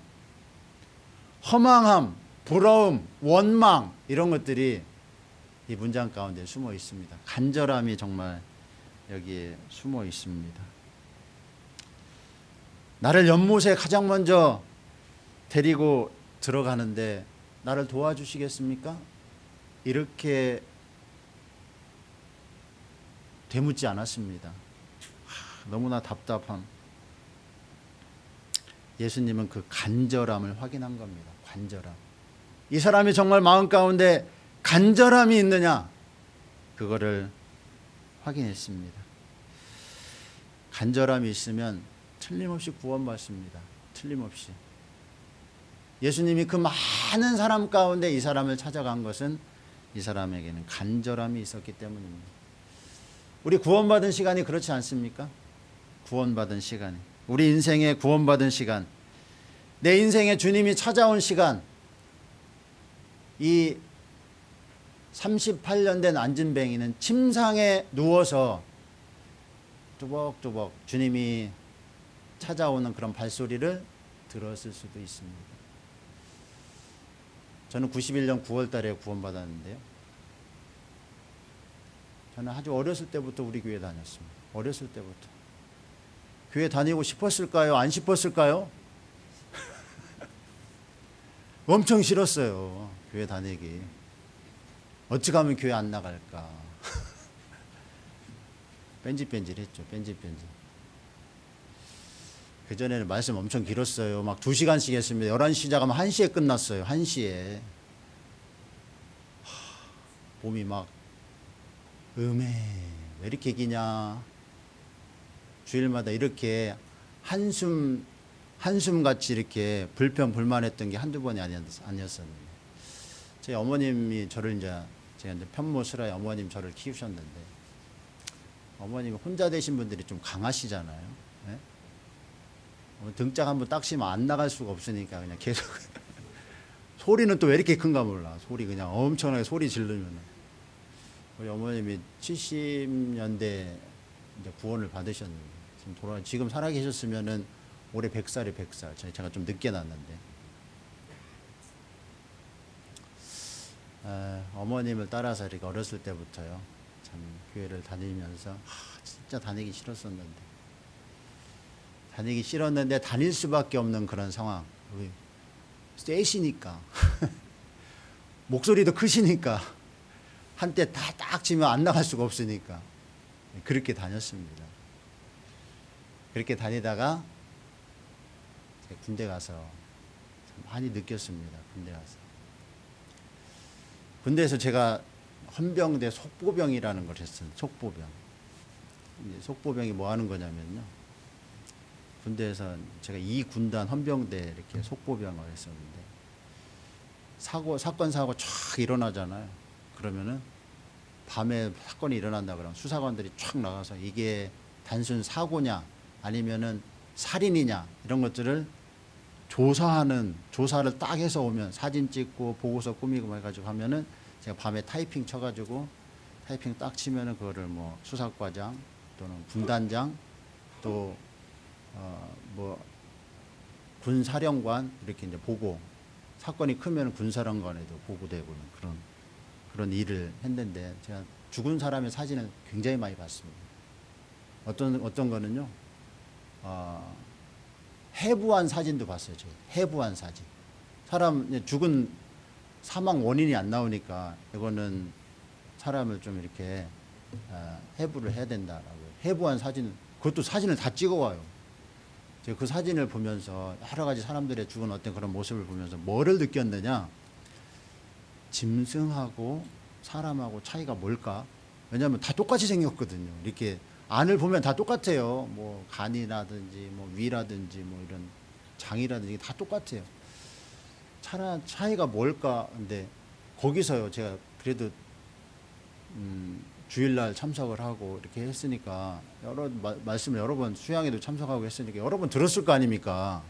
[SPEAKER 1] 허망함, 부러움, 원망, 이런 것들이 이 문장 가운데 숨어 있습니다. 간절함이 정말 여기에 숨어 있습니다. 나를 연못에 가장 먼저 데리고 들어가는데 나를 도와주시겠습니까? 이렇게 되묻지 않았습니다. 너무나 답답함. 예수님은 그 간절함을 확인한 겁니다. 간절함. 이 사람이 정말 마음 가운데 간절함이 있느냐, 그거를 확인했습니다. 간절함이 있으면 틀림없이 구원받습니다. 틀림없이. 예수님이 그 많은 사람 가운데 이 사람을 찾아간 것은 이 사람에게는 간절함이 있었기 때문입니다. 우리 구원받은 시간이 그렇지 않습니까? 구원받은 시간이, 우리 인생의 구원받은 시간, 내 인생에 주님이 찾아온 시간, 이 38년 된 안진뱅이는 침상에 누워서 뚜벅뚜벅 주님이 찾아오는 그런 발소리를 들었을 수도 있습니다. 저는 91년 9월 달에 구원받았는데요. 저는 아주 어렸을 때부터 우리 교회 다녔습니다. 어렸을 때부터. 교회 다니고 싶었을까요? 안 싶었을까요? 엄청 싫었어요. 교회 다니기. 어찌 하면 교회 안 나갈까. 뺀질뺀질했죠. 뺀질뺀질. 그전에는 말씀 엄청 길었어요. 막 2시간씩 했습니다. 11시 시작하면 1시에 끝났어요. 1시에. 몸이 막 왜 이렇게 기냐. 주일마다 이렇게 한숨 같이 이렇게 불평불만했던 게 한두 번이 아니었었는데, 제 어머님이 저를 제가 이제 편모스라에 어머님 저를 키우셨는데, 어머님이 혼자 되신 분들이 좀 강하시잖아요. 네? 등짝 한번 딱 치면 안 나갈 수가 없으니까 그냥 계속 소리는 또 왜 이렇게 큰가 몰라. 소리 그냥 엄청나게 소리 지르면. 우리 어머님이 70년대 이제 구원을 받으셨는데, 지금 살아 계셨으면은 올해 100살이 100살. 제가 좀 늦게 났는데, 어머님을 따라서 이렇게 어렸을 때부터요, 참 교회를 다니면서 진짜 다니기 싫었는데 다닐 수밖에 없는 그런 상황. 세시니까 목소리도 크시니까 한때 다 딱 치면 안 나갈 수가 없으니까 그렇게 다녔습니다. 그렇게 다니다가 군대 가서 많이 느꼈습니다. 군대에서 제가 헌병대 속보병이라는 걸 했어요. 속보병. 속보병이 뭐 하는 거냐면요, 군대에서 제가 2군단 헌병대 이렇게 속보병을 했었는데, 사건 사고 쫙 일어나잖아요. 그러면은 밤에 사건이 일어난다 그러면 수사관들이 쫙 나가서 이게 단순 사고냐 아니면은 살인이냐 이런 것들을 조사를 딱 해서 오면 사진 찍고 보고서 꾸미고 해가지고 하면은 제가 밤에 타이핑 쳐가지고 타이핑 딱 치면은 그거를 뭐 수사과장 또는 군단장 또 군사령관 이렇게 이제 보고, 사건이 크면 군사령관에도 보고되고 그런 일을 했는데, 제가 죽은 사람의 사진을 굉장히 많이 봤습니다. 어떤 거는요, 해부한 사진도 봤어요. 제가 해부한 사진. 사람 죽은 사망 원인이 안 나오니까 이거는 사람을 좀 이렇게 해부를 해야 된다라고. 해부한 사진, 그것도 사진을 다 찍어와요. 제가 그 사진을 보면서 여러 가지 사람들의 죽은 어떤 그런 모습을 보면서 뭐를 느꼈느냐, 짐승하고 사람하고 차이가 뭘까? 왜냐하면 다 똑같이 생겼거든요. 이렇게 안을 보면 다 똑같아요. 뭐 간이라든지 뭐 위라든지 뭐 이런 장이라든지 다 똑같아요. 차이가 뭘까? 근데 거기서요, 제가 그래도 주일날 참석을 하고 이렇게 했으니까 말씀을 여러 번 수양에도 참석하고 했으니까 여러 번 들었을 거 아닙니까?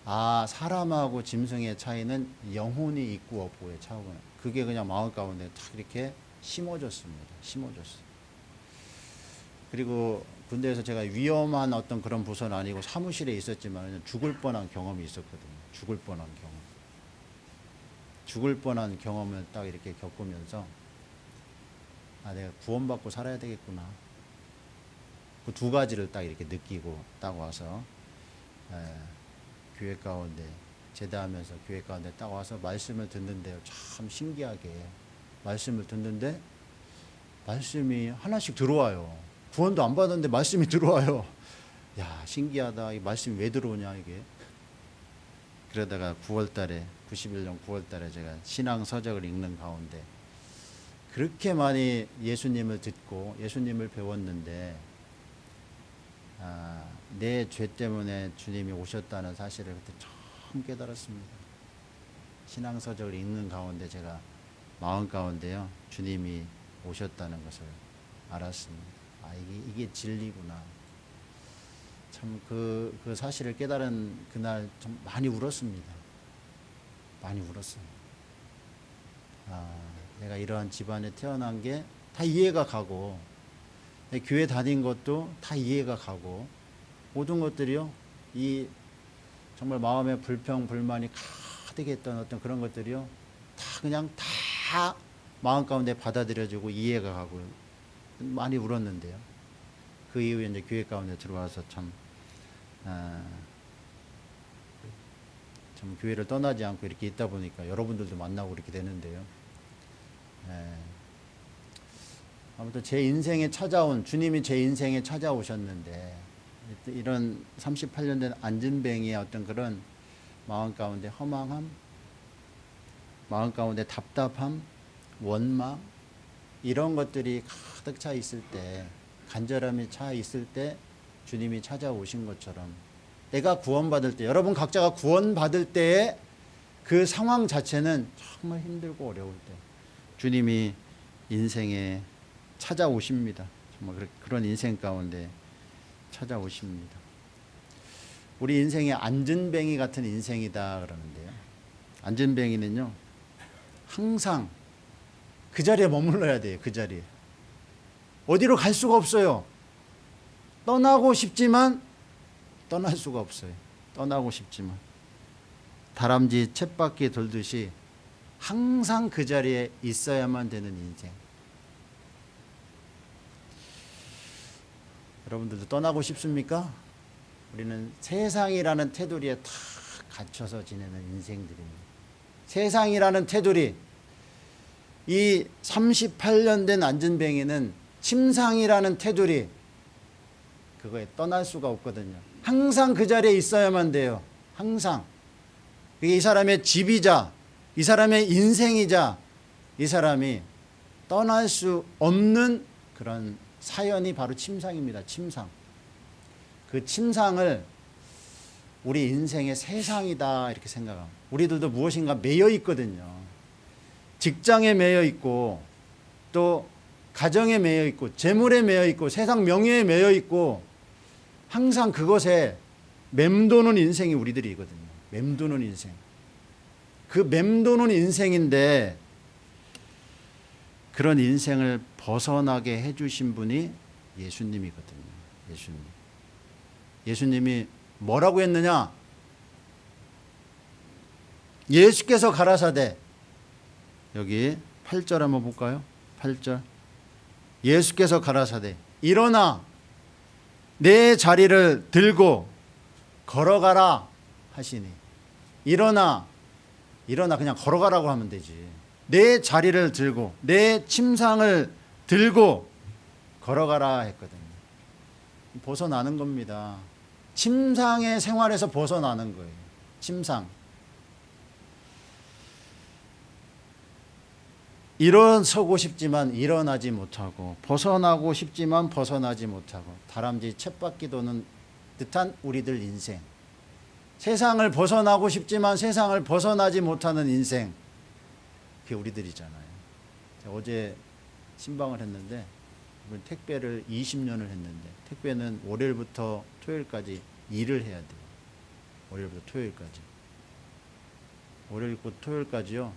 [SPEAKER 1] 아, 사람하고 짐승의 차이는 영혼이 있고 없고의 차이구나. 그게 그냥 마음 가운데 탁 이렇게 심어졌습니다. 심어졌어요. 그리고 군대에서 제가 위험한 어떤 그런 부서는 아니고 사무실에 있었지만 죽을 뻔한 경험이 있었거든요. 죽을 뻔한 경험. 죽을 뻔한 경험을 딱 이렇게 겪으면서 아, 내가 구원받고 살아야 되겠구나. 그 두 가지를 딱 이렇게 느끼고 딱 와서 교회 가운데 제대하면서 교회 가운데 딱 와서 말씀을 듣는데요. 참 신기하게 말씀을 듣는데 말씀이 하나씩 들어와요. 구원도 안 받았는데 말씀이 들어와요. 야, 신기하다. 이 말씀이 왜 들어오냐 이게. 그러다가 9월달에 91년 9월달에 제가 신앙 서적을 읽는 가운데 그렇게 많이 예수님을 듣고 예수님을 배웠는데 내 죄 때문에 주님이 오셨다는 사실을 그때 처음 깨달았습니다. 신앙 서적을 읽는 가운데 제가 마음 가운데요 주님이 오셨다는 것을 알았습니다. 아, 이게 진리구나. 참 그 사실을 깨달은 그날 참 많이 울었습니다. 많이 울었어요. 내가 이러한 집안에 태어난 게 다 이해가 가고 교회 다닌 것도 다 이해가 가고 모든 것들이요 이 정말 마음에 불평 불만이 가득했던 어떤 그런 것들이요 다 그냥 다 마음 가운데 받아들여지고 이해가 가고 많이 울었는데요. 그 이후에 이제 교회 가운데 들어와서 참 교회를 떠나지 않고 이렇게 있다 보니까 여러분들도 만나고 이렇게 되는데요. 아무튼 제 인생에 찾아온 주님이 제 인생에 찾아오셨는데 이런 38년 된 안진뱅이의 어떤 그런 마음 가운데 허망함, 마음 가운데 답답함, 원망 이런 것들이 가득 차 있을 때 간절함이 차 있을 때 주님이 찾아오신 것처럼 내가 구원받을 때 여러분 각자가 구원받을 때의 그 상황 자체는 정말 힘들고 어려울 때 주님이 인생에 찾아오십니다. 정말 그런 인생 가운데 찾아오십니다. 우리 인생이 안진뱅이 같은 인생이다 그러는데요. 안진뱅이는요 항상 그 자리에 머물러야 돼요. 그 자리에 어디로 갈 수가 없어요. 떠나고 싶지만 떠날 수가 없어요. 떠나고 싶지만 다람쥐 쳇바퀴 돌듯이 항상 그 자리에 있어야만 되는 인생. 여러분들도 떠나고 싶습니까? 우리는 세상이라는 테두리에 다 갇혀서 지내는 인생들입니다. 세상이라는 테두리, 이 38년 된 안진뱅이는 침상이라는 테두리, 그거에 떠날 수가 없거든요. 항상 그 자리에 있어야만 돼요. 항상. 그게 이 사람의 집이자, 이 사람의 인생이자, 이 사람이 떠날 수 없는 그런 사연이 바로 침상입니다. 침상. 그 침상을 우리 인생의 세상이다 이렇게 생각합니다. 우리들도 무엇인가 매여 있거든요. 직장에 매여 있고 또 가정에 매여 있고 재물에 매여 있고 세상 명예에 매여 있고 항상 그것에 맴도는 인생이 우리들이거든요. 맴도는 인생. 그 맴도는 인생인데 그런 인생을 벗어나게 해주신 분이 예수님이거든요. 예수님. 예수님이 뭐라고 했느냐? 예수께서 가라사대 여기 8절 한번 볼까요? 8절 예수께서 가라사대 일어나 내 자리를 들고 걸어가라 하시니 일어나 그냥 걸어가라고 하면 되지. 내 자리를 들고 내 침상을 들고 걸어가라 했거든요. 벗어나는 겁니다. 침상의 생활에서 벗어나는 거예요. 침상. 일어서고 싶지만 일어나지 못하고 벗어나고 싶지만 벗어나지 못하고 다람쥐 쳇바퀴 도는 듯한 우리들 인생. 세상을 벗어나고 싶지만 세상을 벗어나지 못하는 인생. 그게 우리들이잖아요. 어제 신방을 했는데 택배를 20년을 했는데 택배는 월요일부터 토요일까지 일을 해야 돼요. 월요일부터 토요일까지. 월요일부터 토요일까지요.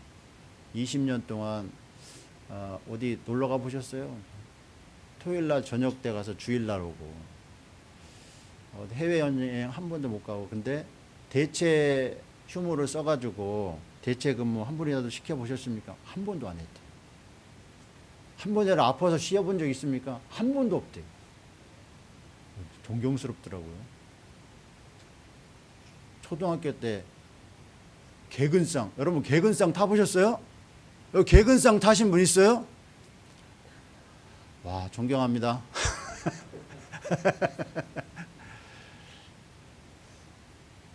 [SPEAKER 1] 20년 동안 어디 놀러 가 보셨어요? 토요일날 저녁 때 가서 주일날 오고 해외여행 한 번도 못 가고 근데 대체 휴무를 써가지고 대체 근무 한 번이라도 시켜보셨습니까? 한 번도 안 했대. 한 번이라도 아파서 쉬어본 적 있습니까? 한 번도 없대. 존경스럽더라고요. 초등학교 때 개근상, 여러분 개근상 타보셨어요? 여기 개근상 타신 분 있어요? 와, 존경합니다.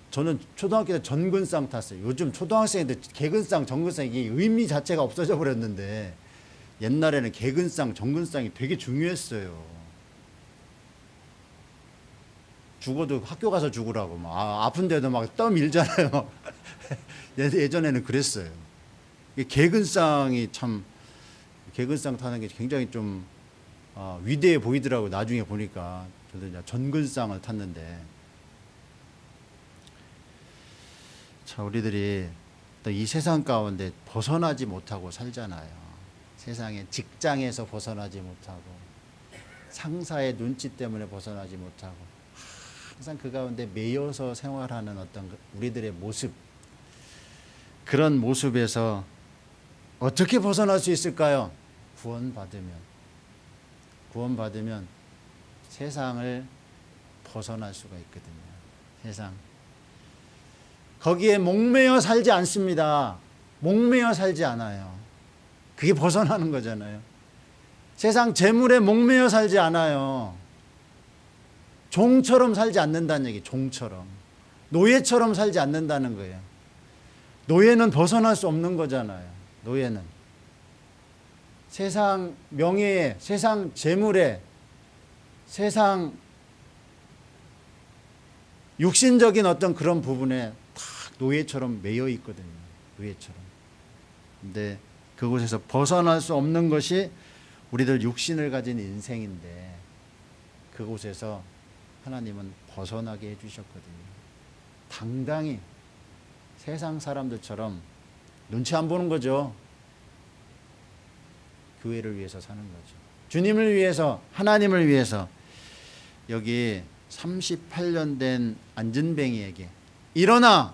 [SPEAKER 1] 저는 초등학교 때 전근상 탔어요. 요즘 초등학생인데 개근상, 전근상 이게 의미 자체가 없어져 버렸는데 옛날에는 개근상, 전근상이 되게 중요했어요. 죽어도 학교 가서 죽으라고 막 아픈데도 막 떠밀잖아요. 예전에는 그랬어요. 개근상이 참 개근상 타는 게 굉장히 좀 위대해 보이더라고요. 나중에 보니까 저도 이제 전근상을 탔는데 자 우리들이 또 이 세상 가운데 벗어나지 못하고 살잖아요. 세상에 직장에서 벗어나지 못하고 상사의 눈치 때문에 벗어나지 못하고 항상 그 가운데 매여서 생활하는 어떤 우리들의 모습 그런 모습에서 어떻게 벗어날 수 있을까요? 구원받으면 세상을 벗어날 수가 있거든요. 세상. 거기에 목매여 살지 않습니다. 목매여 살지 않아요. 그게 벗어나는 거잖아요. 세상 재물에 목매여 살지 않아요. 종처럼 살지 않는다는 얘기, 종처럼. 노예처럼 살지 않는다는 거예요. 노예는 벗어날 수 없는 거잖아요. 노예는. 세상 명예에, 세상 재물에, 세상 육신적인 어떤 그런 부분에 다 노예처럼 매여 있거든요. 노예처럼. 근데 그곳에서 벗어날 수 없는 것이 우리들 육신을 가진 인생인데 그곳에서 하나님은 벗어나게 해주셨거든요. 당당히 세상 사람들처럼 눈치 안 보는 거죠. 교회를 위해서 사는 거죠. 주님을 위해서, 하나님을 위해서. 여기 38년 된 안진뱅이에게 일어나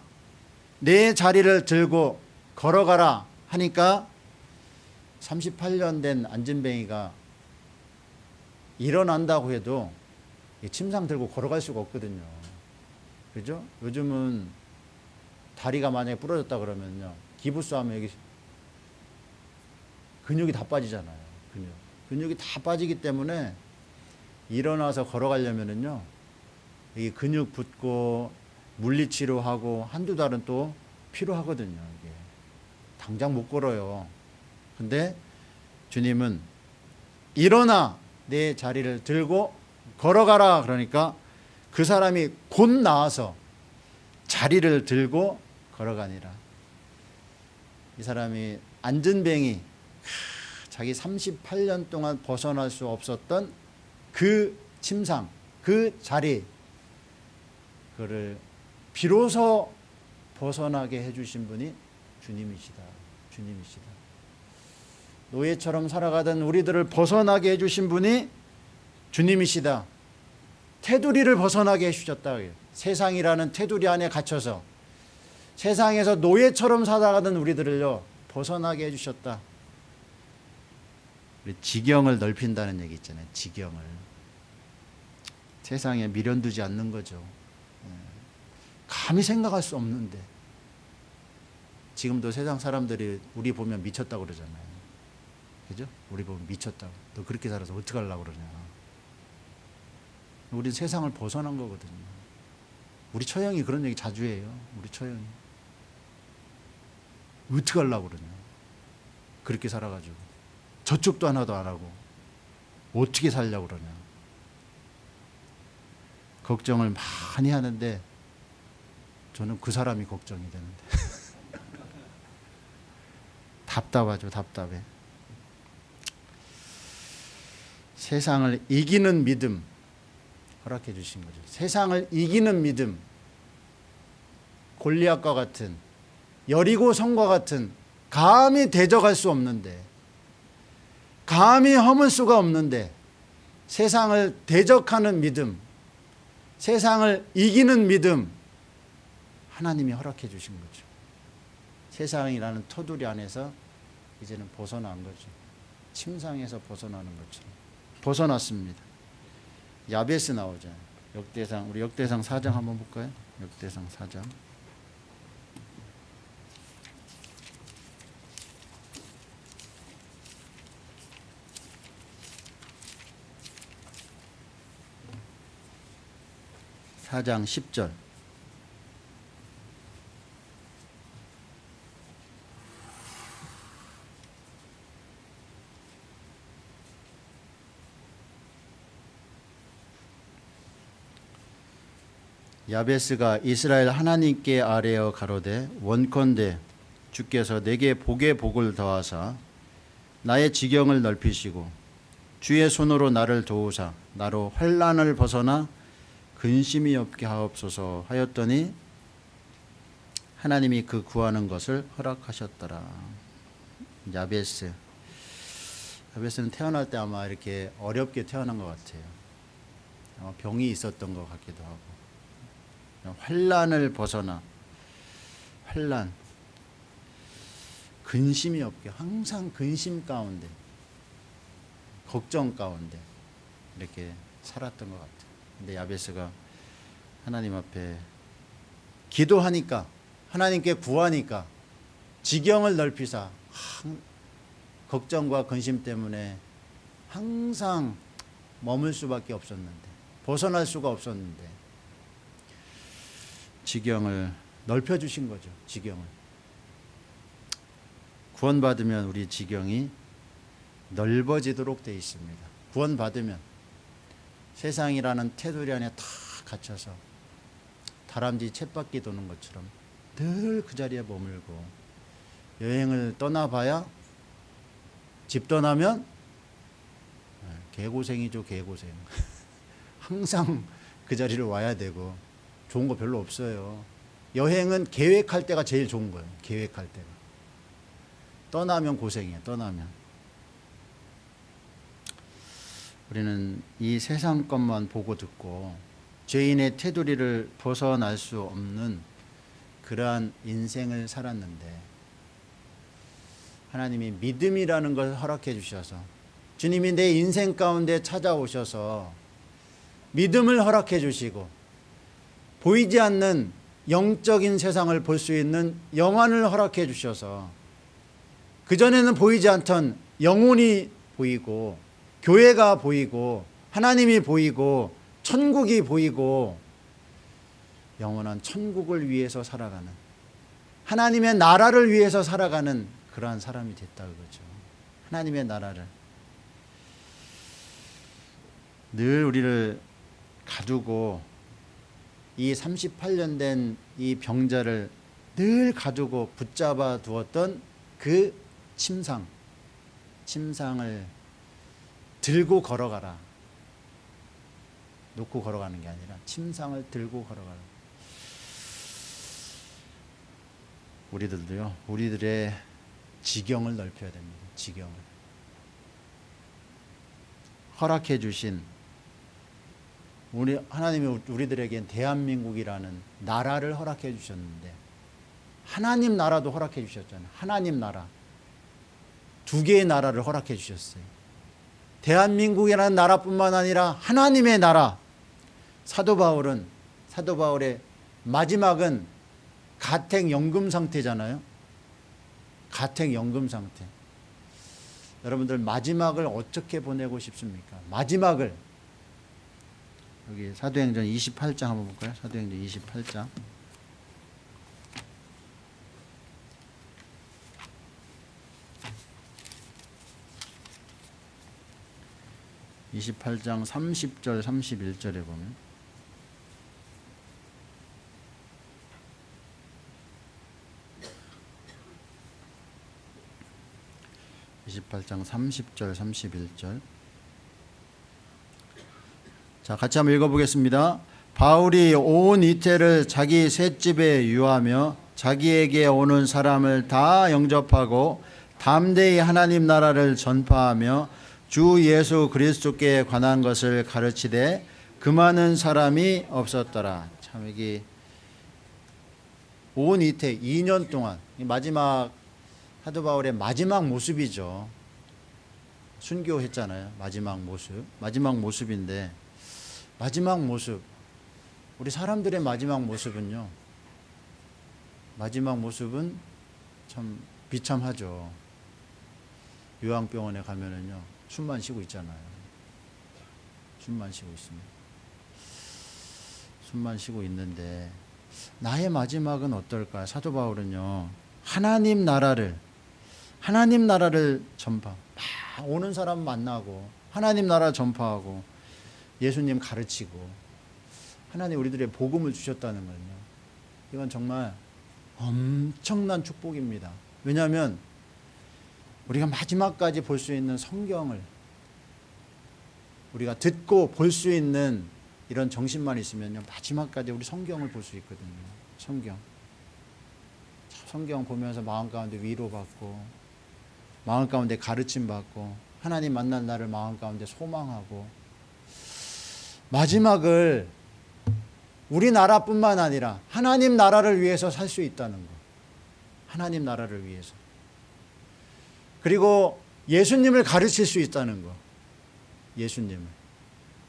[SPEAKER 1] 내 자리를 들고 걸어가라 하니까 38년 된 안진뱅이가 일어난다고 해도 침상 들고 걸어갈 수가 없거든요. 그죠? 요즘은 다리가 만약에 부러졌다 그러면요. 기부스하면 여기 근육이 다 빠지잖아요. 근육이 다 빠지기 때문에 일어나서 걸어가려면은요. 여기 근육 붙고 물리치료하고 한두 달은 또 필요하거든요. 이게. 당장 못 걸어요. 근데 주님은 일어나 내 자리를 들고 걸어가라 그러니까 그 사람이 곧 나와서 자리를 들고 걸어가니라. 이 사람이 안진뱅이 자기 38년 동안 벗어날 수 없었던 그 침상, 그 자리 그를 비로소 벗어나게 해주신 분이 주님이시다. 노예처럼 살아가던 우리들을 벗어나게 해주신 분이 주님이시다. 테두리를 벗어나게 해주셨다. 세상이라는 테두리 안에 갇혀서 세상에서 노예처럼 살아가던 우리들을요 벗어나게 해주셨다. 우리 지경을 넓힌다는 얘기 있잖아요. 지경을 세상에 미련두지 않는 거죠. 감히 생각할 수 없는데 지금도 세상 사람들이 우리 보면 미쳤다고 그러잖아요. 그죠? 우리 보면 미쳤다고. 너 그렇게 살아서 어떻게 하려고 그러냐. 우리는 세상을 벗어난 거거든요. 우리 처형이 그런 얘기 자주 해요. 우리 처형이. 어떻게 하려고 그러냐. 그렇게 살아가지고 저축도 하나도 안 하고 어떻게 살려고 그러냐. 걱정을 많이 하는데 저는 그 사람이 걱정이 되는데 답답하죠. 답답해. 세상을 이기는 믿음 허락해 주신 거죠. 세상을 이기는 믿음. 골리앗과 같은, 여리고 성과 같은, 감히 대적할 수 없는데, 감히 허물 수가 없는데 세상을 대적하는 믿음, 세상을 이기는 믿음 하나님이 허락해 주신 거죠. 세상이라는 터두리 안에서 이제는 벗어난 거죠. 침상에서 벗어나는 것처럼 벗어났습니다. 야베스 나오잖아요. 역대상, 우리 역대상 4장 한번 볼까요? 역대상 4장. (4장) 10절. 야베스가 이스라엘 하나님께 아뢰어 가로되 원컨대 주께서 내게 복에 복을 더하사 나의 지경을 넓히시고 주의 손으로 나를 도우사 나로 환난을 벗어나 근심이 없게 하옵소서 하였더니 하나님이 그 구하는 것을 허락하셨더라. 야베스는 태어날 때 아마 이렇게 어렵게 태어난 것 같아요. 아마 병이 있었던 것 같기도 하고. 환난을 벗어나, 환난, 근심이 없게, 항상 근심 가운데, 걱정 가운데 이렇게 살았던 것 같아요. 근데 야베스가 하나님 앞에 기도하니까, 하나님께 구하니까 지경을 넓히사 걱정과 근심 때문에 항상 머물 수밖에 없었는데, 벗어날 수가 없었는데 지경을 넓혀주신 거죠. 지경을. 구원받으면 우리 지경이 넓어지도록 되어 있습니다. 구원받으면 세상이라는 테두리 안에 다 갇혀서 다람쥐 쳇바퀴 도는 것처럼 늘 그 자리에 머물고, 여행을 떠나봐야 집 떠나면 개고생이죠. 개고생. 항상 그 자리를 와야 되고 좋은 거 별로 없어요. 여행은 계획할 때가 제일 좋은 거예요. 계획할 때가. 떠나면 고생이에요. 떠나면. 우리는 이 세상 것만 보고 듣고 죄인의 테두리를 벗어날 수 없는 그러한 인생을 살았는데, 하나님이 믿음이라는 걸 허락해 주셔서, 주님이 내 인생 가운데 찾아오셔서 믿음을 허락해 주시고, 보이지 않는 영적인 세상을 볼 수 있는 영안을 허락해 주셔서, 그전에는 보이지 않던 영혼이 보이고, 교회가 보이고, 하나님이 보이고, 천국이 보이고, 영원한 천국을 위해서 살아가는, 하나님의 나라를 위해서 살아가는 그러한 사람이 됐다 그거죠. 하나님의 나라를. 늘 우리를 가두고, 이 38년 된 이 병자를 늘 가두고 붙잡아 두었던 그 침상을 들고 걸어가라. 놓고 걸어가는 게 아니라 침상을 들고 걸어가라. 우리들도요, 우리들의 지경을 넓혀야 됩니다. 지경을. 허락해 주신, 우리 하나님이 우리들에겐 대한민국이라는 나라를 허락해 주셨는데, 하나님 나라도 허락해 주셨잖아요. 하나님 나라. 두 개의 나라를 허락해 주셨어요. 대한민국이라는 나라뿐만 아니라 하나님의 나라. 사도 바울의 마지막은 가택연금 상태잖아요. 가택연금 상태. 여러분들 마지막을 어떻게 보내고 싶습니까? 마지막을. 여기 사도행전 28장 한번 볼까요? 사도행전 28장. 28장 30절 31절에 보면 28장 30절 31절. 자, 같이 한번 읽어보겠습니다. 바울이 온 이태를 자기 셋집에 유하며 자기에게 오는 사람을 다 영접하고 담대히 하나님 나라를 전파하며 주 예수 그리스도께 관한 것을 가르치되 금하는 사람이 없었더라. 참 여기 온 이태 2년 동안 마지막 사도 바울의 마지막 모습이죠. 순교했잖아요. 마지막 모습인데 마지막 모습, 우리 사람들의 마지막 모습은요, 마지막 모습은 참 비참하죠. 요양병원에 가면은요 숨만 쉬고 있잖아요. 숨만 쉬고 있습니다. 숨만 쉬고 있는데 나의 마지막은 어떨까? 사도 바울은요, 하나님 나라를 전파, 막 오는 사람 만나고 하나님 나라 전파하고 예수님 가르치고 하나님 우리들의 복음을 주셨다는 거예요. 이건 정말 엄청난 축복입니다. 왜냐하면 우리가 마지막까지 볼 수 있는 성경을 우리가 듣고 볼 수 있는 이런 정신만 있으면요, 마지막까지 우리 성경을 볼 수 있거든요. 성경 보면서 마음 가운데 위로받고 마음 가운데 가르침 받고 하나님 만날 날을 마음 가운데 소망하고 마지막을 우리나라뿐만 아니라 하나님 나라를 위해서 살 수 있다는 거. 하나님 나라를 위해서. 그리고 예수님을 가르칠 수 있다는 거. 예수님을.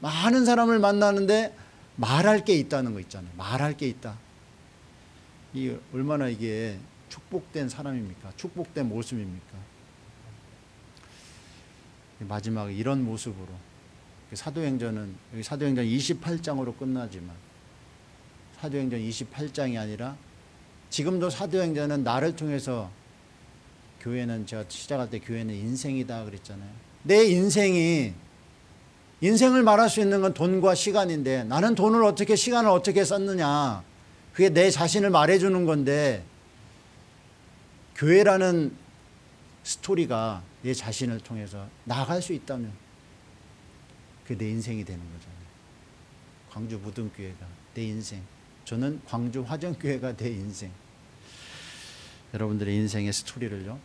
[SPEAKER 1] 많은 사람을 만나는데 말할 게 있다는 거 있잖아요. 말할 게 있다. 이 얼마나 이게 축복된 사람입니까? 축복된 모습입니까? 마지막에 이런 모습으로 사도행전은 여기 사도행전 28장으로 끝나지만 사도행전 28장이 아니라 지금도 사도행전은 나를 통해서 교회는, 제가 시작할 때 교회는 인생이다 그랬잖아요. 내 인생을 말할 수 있는 건 돈과 시간인데 나는 시간을 어떻게 썼느냐, 그게 내 자신을 말해주는 건데 교회라는 스토리가 내 자신을 통해서 나아갈 수 있다면 그게 내 인생이 되는 거잖아요. 광주 무등교회가 내 인생, 저는 광주 화정교회가 내 인생. 여러분들의 인생의 스토리를요,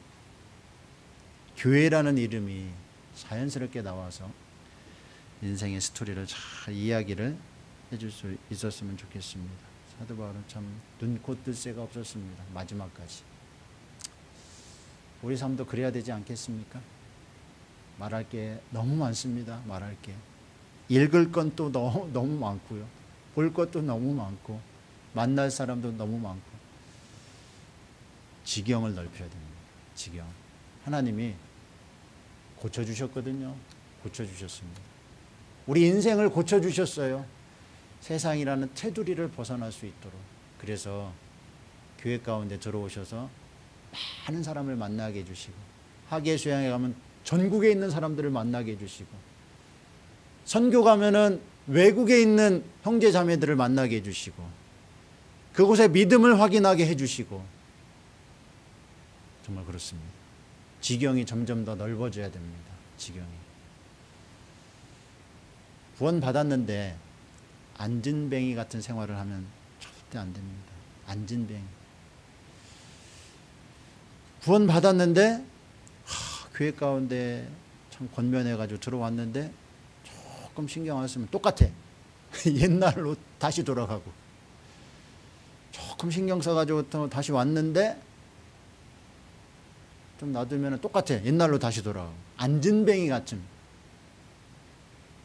[SPEAKER 1] 교회라는 이름이 자연스럽게 나와서 인생의 스토리를 잘 이야기를 해줄 수 있었으면 좋겠습니다. 사도 바울은 참 눈코 뜰 새가 없었습니다. 마지막까지. 우리 삶도 그래야 되지 않겠습니까? 말할 게 너무 많습니다. 말할 게. 읽을 건 또 너무 많고요. 볼 것도 너무 많고 만날 사람도 너무 많고 지경을 넓혀야 됩니다. 지경. 하나님이 고쳐주셨거든요. 고쳐주셨습니다. 우리 인생을 고쳐주셨어요. 세상이라는 테두리를 벗어날 수 있도록. 그래서 교회 가운데 들어오셔서 많은 사람을 만나게 해주시고, 하계수양에 가면 전국에 있는 사람들을 만나게 해주시고, 선교 가면은 외국에 있는 형제 자매들을 만나게 해주시고, 그곳에 믿음을 확인하게 해주시고, 정말 그렇습니다. 지경이 점점 더 넓어져야 됩니다. 지경이. 구원 받았는데 안진뱅이 같은 생활을 하면 절대 안 됩니다. 안진뱅이. 구원 받았는데 교회 가운데 참 권면해가지고 들어왔는데 조금 신경 안 쓰면 똑같아. 옛날로 다시 돌아가고, 조금 신경 써가지고 다시 왔는데 좀 놔두면 똑같아. 옛날로 다시 돌아가고, 안진뱅이 같은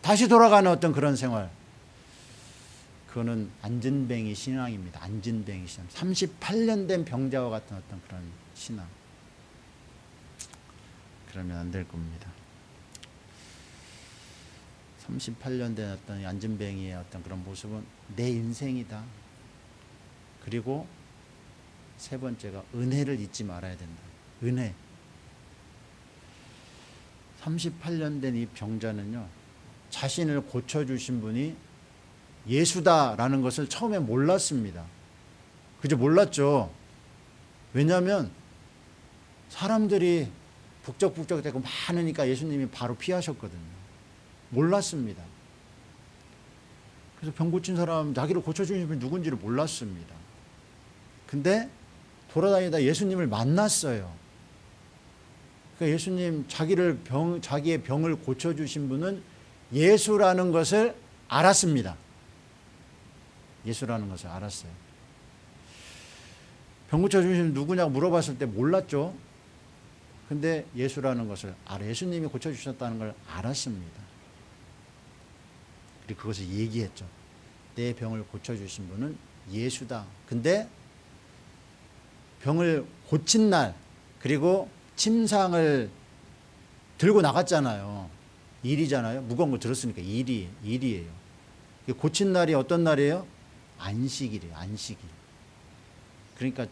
[SPEAKER 1] 다시 돌아가는 어떤 그런 생활. 그거는 안진뱅이 신앙입니다. 안진뱅이 신앙. 38년 된 병자와 같은 어떤 그런 신앙. 그러면 안 될 겁니다. 38년 된 어떤 안진뱅이의 어떤 그런 모습은 내 인생이다. 그리고 세 번째가 은혜를 잊지 말아야 된다. 은혜. 38년 된 이 병자는요, 자신을 고쳐주신 분이 예수다라는 것을 처음에 몰랐습니다. 그저 몰랐죠. 왜냐하면 사람들이 북적북적되고 많으니까 예수님이 바로 피하셨거든요. 몰랐습니다. 그래서 병 고친 사람, 자기를 고쳐주신 분이 누군지를 몰랐습니다. 근데 돌아다니다 예수님을 만났어요. 그러니까 예수님 자기의 병을 고쳐주신 분은 예수라는 것을 알았습니다. 예수라는 것을 알았어요. 병 고쳐주신 분이 누구냐고 물어봤을 때 몰랐죠. 근데 예수라는 것을 예수님이 고쳐주셨다는 걸 알았습니다. 그리고 그것을 얘기했죠. 내 병을 고쳐주신 분은 예수다. 근데 병을 고친 날, 그리고 침상을 들고 나갔잖아요. 일이잖아요. 무거운 거 들었으니까 일이에요. 고친 날이 어떤 날이에요? 안식일이에요. 안식일. 그러니까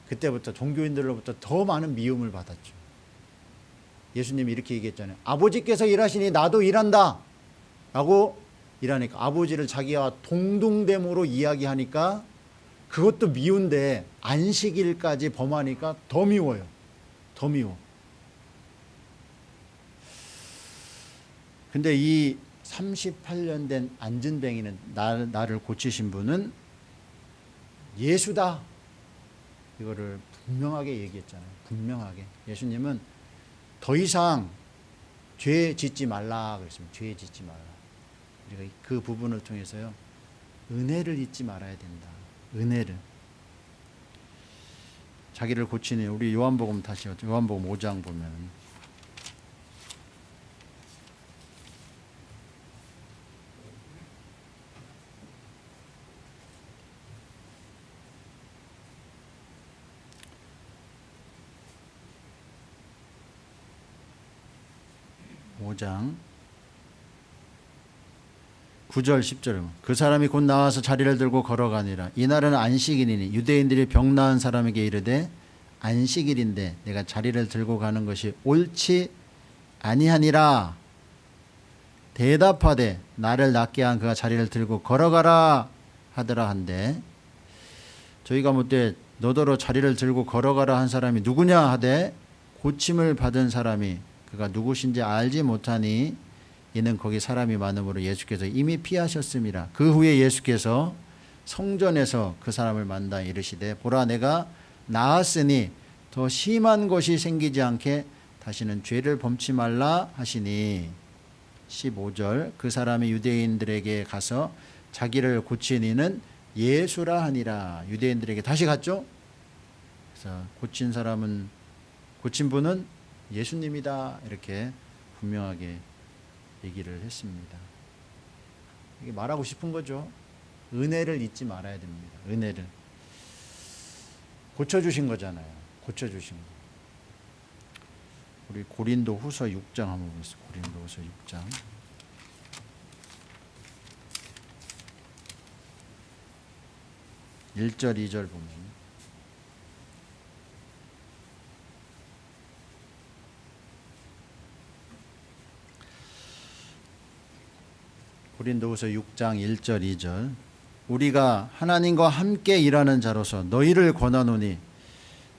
[SPEAKER 1] 그때부터 종교인들로부터 더 많은 미움을 받았죠. 예수님이 이렇게 얘기했잖아요. 아버지께서 일하시니 나도 일한다 라고 일하니까, 아버지를 자기와 동등됨으로 이야기하니까 그것도 미운데 안식일까지 범하니까 더 미워요. 더 미워. 근데 이 38년 된 안진뱅이는 나를 고치신 분은 예수다. 이거를 분명하게 얘기했잖아요. 분명하게. 예수님은 더 이상 죄 짓지 말라 그랬습니다. 죄 짓지 말라. 우리가 그 부분을 통해서요, 은혜를 잊지 말아야 된다. 은혜를. 자기를 고치는, 우리 요한복음 5장 보면 장 9절 10절 그 사람이 곧 나와서 자리를 들고 걸어가니라. 이날은 안식일이니 유대인들이 병 나은 사람에게 이르되 안식일인데 내가 자리를 들고 가는 것이 옳지 아니하니라. 대답하되 나를 낫게 한 그가 자리를 들고 걸어가라 하더라 한데, 저희가 묻되 너더러 자리를 들고 걸어가라 한 사람이 누구냐 하되 고침을 받은 사람이 그가 누구신지 알지 못하니 이는 거기 사람이 많으므로 예수께서 이미 피하셨음이라. 그 후에 예수께서 성전에서 그 사람을 만나 이르시되 보라 내가 나았으니 더 심한 것이 생기지 않게 다시는 죄를 범치 말라 하시니. 15절 그 사람이 유대인들에게 가서 자기를 고친 이는 예수라 하니라. 유대인들에게 다시 갔죠. 그래서 고친 분은 예수님이다. 이렇게 분명하게 얘기를 했습니다. 이게 말하고 싶은 거죠. 은혜를 잊지 말아야 됩니다. 은혜를. 고쳐주신 거잖아요. 고쳐주신 거. 우리 고린도 후서 6장 한번 보겠습니다. 고린도 후서 6장. (1절) (2절) 보면 고린도후서 6장 1절 2절 우리가 하나님과 함께 일하는 자로서 너희를 권하노니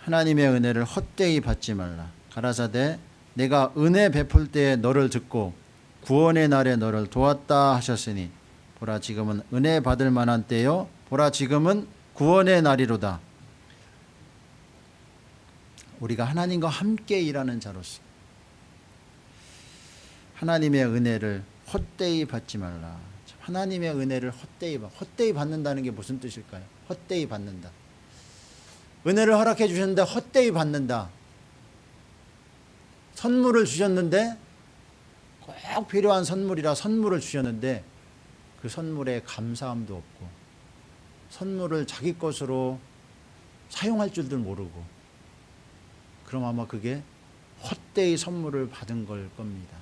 [SPEAKER 1] 하나님의 은혜를 헛되이 받지 말라. 가라사대 내가 은혜 베풀 때에 너를 듣고 구원의 날에 너를 도왔다 하셨으니 보라 지금은 은혜 받을 만한 때요 보라 지금은 구원의 날이로다. 우리가 하나님과 함께 일하는 자로서 하나님의 은혜를 헛되이 받지 말라. 하나님의 은혜를 헛되이 받는다는 게 무슨 뜻일까요? 헛되이 받는다. 은혜를 허락해 주셨는데 헛되이 받는다. 선물을 주셨는데 꼭 필요한 선물이라 선물을 주셨는데 그 선물에 감사함도 없고 선물을 자기 것으로 사용할 줄도 모르고, 그럼 아마 그게 헛되이 선물을 받은 걸 겁니다.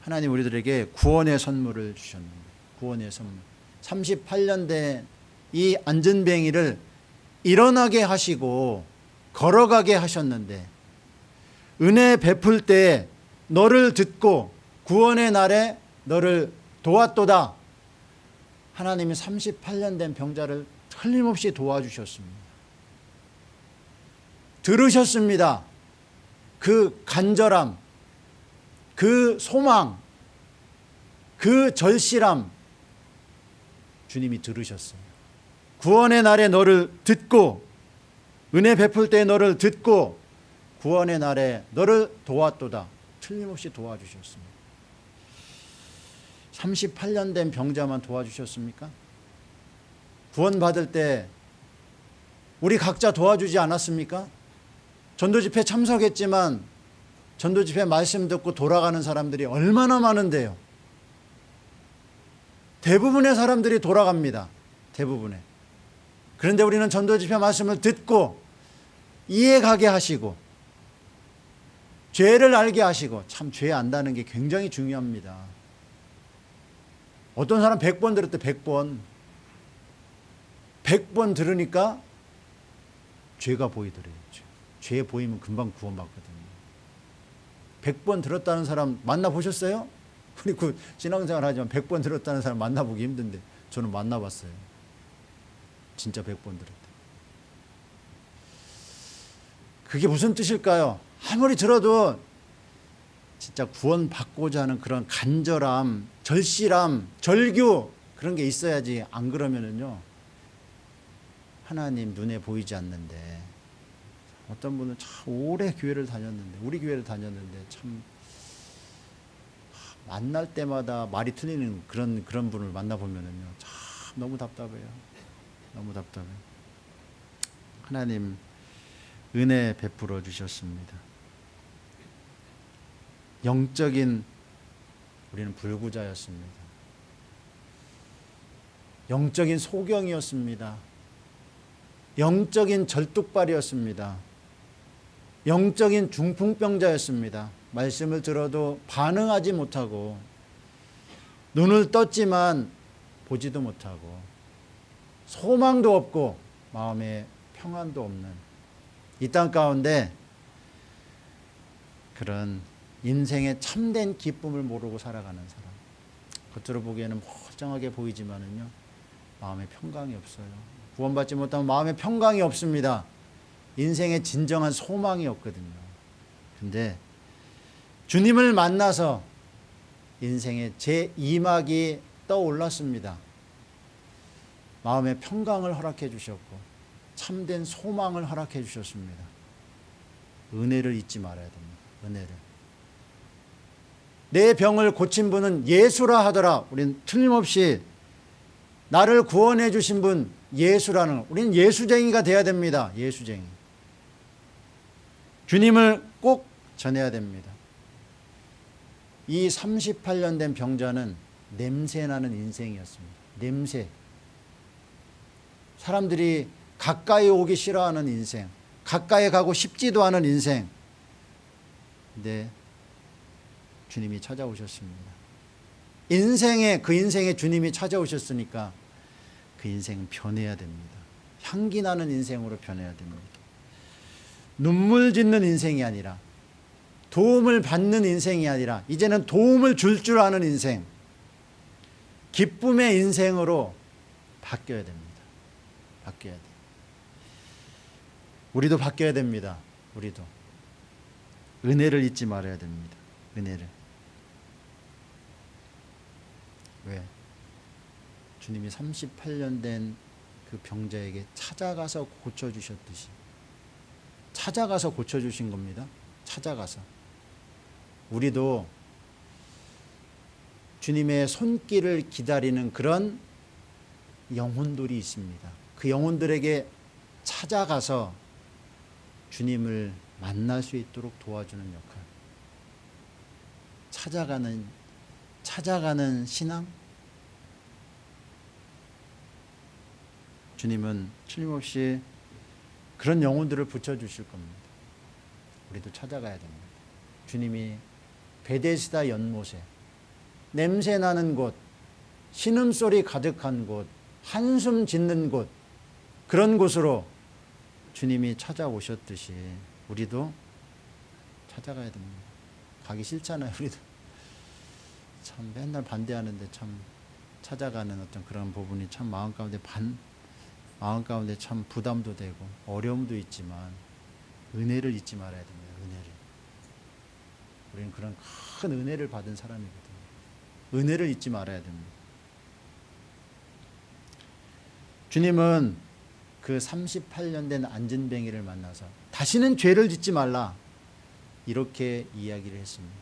[SPEAKER 1] 하나님 우리들에게 구원의 선물을 주셨는데, 구원의 선물. 38년 된 이 안전뱅이를 일어나게 하시고 걸어가게 하셨는데, 은혜 베풀 때 너를 듣고 구원의 날에 너를 도왔도다. 하나님이 38년 된 병자를 틀림없이 도와주셨습니다. 들으셨습니다. 그 간절함, 그 소망, 그 절실함 주님이 들으셨어요. 구원의 날에 너를 듣고 은혜 베풀 때 너를 듣고 구원의 날에 너를 도왔도다. 틀림없이 도와주셨습니다. 38년 된 병자만 도와주셨습니까? 구원받을 때 우리 각자 도와주지 않았습니까? 전도집회 참석했지만 전도집회 말씀 듣고 돌아가는 사람들이 얼마나 많은데요. 대부분의 사람들이 돌아갑니다. 대부분의. 그런데 우리는 전도집회 말씀을 듣고 이해가게 하시고 죄를 알게 하시고, 참 죄 안다는 게 굉장히 중요합니다. 어떤 사람 100번 들었대. 100번 들으니까 죄가 보이더래요. 죄 보이면 금방 구원받거든요. 100번 들었다는 사람 만나보셨어요? 우리 그 신앙생활 하지만 100번 들었다는 사람 만나보기 힘든데 저는 만나봤어요. 진짜 100번 들었대. 그게 무슨 뜻일까요? 아무리 들어도 진짜 구원받고자 하는 그런 간절함, 절실함, 절규 그런 게 있어야지. 안 그러면은요 하나님 눈에 보이지 않는데, 어떤 분은 참 오래 교회를 다녔는데, 우리 교회를 다녔는데 참 만날 때마다 말이 틀리는 그런 분을 만나보면은요 참 너무 답답해요. 너무 답답해요. 하나님 은혜 베풀어 주셨습니다. 영적인 우리는 불구자였습니다. 영적인 소경이었습니다. 영적인 절뚝발이었습니다. 영적인 중풍병자였습니다. 말씀을 들어도 반응하지 못하고, 눈을 떴지만 보지도 못하고, 소망도 없고 마음에 평안도 없는 이 땅 가운데 그런 인생의 참된 기쁨을 모르고 살아가는 사람, 겉으로 보기에는 멀쩡하게 보이지만은요 마음에 평강이 없어요. 구원받지 못하면 마음에 평강이 없습니다. 인생의 진정한 소망이 없거든요. 근데 주님을 만나서 인생의 제2막이 떠올랐습니다. 마음의 평강을 허락해 주셨고 참된 소망을 허락해 주셨습니다. 은혜를 잊지 말아야 됩니다. 은혜를. 내 병을 고친 분은 예수라 하더라. 우리는 틀림없이 나를 구원해 주신 분 예수라는, 우리는 예수쟁이가 돼야 됩니다. 예수쟁이. 주님을 꼭 전해야 됩니다. 이 38년 된 병자는 냄새나는 인생이었습니다. 냄새. 사람들이 가까이 오기 싫어하는 인생, 가까이 가고 싶지도 않은 인생. 근데 주님이 찾아오셨습니다. 그 인생에 주님이 찾아오셨으니까 그 인생은 변해야 됩니다. 향기 나는 인생으로 변해야 됩니다. 눈물 짓는 인생이 아니라, 도움을 받는 인생이 아니라 이제는 도움을 줄 아는 인생, 기쁨의 인생으로 바뀌어야 됩니다. 바뀌어야 돼요. 우리도 바뀌어야 됩니다. 우리도 은혜를 잊지 말아야 됩니다. 은혜를. 왜? 주님이 38년 된 그 병자에게 찾아가서 고쳐주셨듯이, 찾아가서 고쳐주신 겁니다. 찾아가서. 우리도 주님의 손길을 기다리는 그런 영혼들이 있습니다. 그 영혼들에게 찾아가서 주님을 만날 수 있도록 도와주는 역할. 찾아가는 신앙. 주님은 틀림없이 그런 영혼들을 붙여주실 겁니다. 우리도 찾아가야 됩니다. 주님이 베데스다 연못에, 냄새나는 곳, 신음소리 가득한 곳, 한숨 짓는 곳, 그런 곳으로 주님이 찾아오셨듯이 우리도 찾아가야 됩니다. 가기 싫잖아요. 우리도 참 맨날 반대하는데 참 찾아가는 어떤 그런 부분이 참 마음 가운데 참 부담도 되고 어려움도 있지만 은혜를 잊지 말아야 됩니다. 은혜를. 우리는 그런 큰 은혜를 받은 사람이거든요. 은혜를 잊지 말아야 됩니다. 주님은 그 38년 된 안진뱅이를 만나서 다시는 죄를 짓지 말라 이렇게 이야기를 했습니다.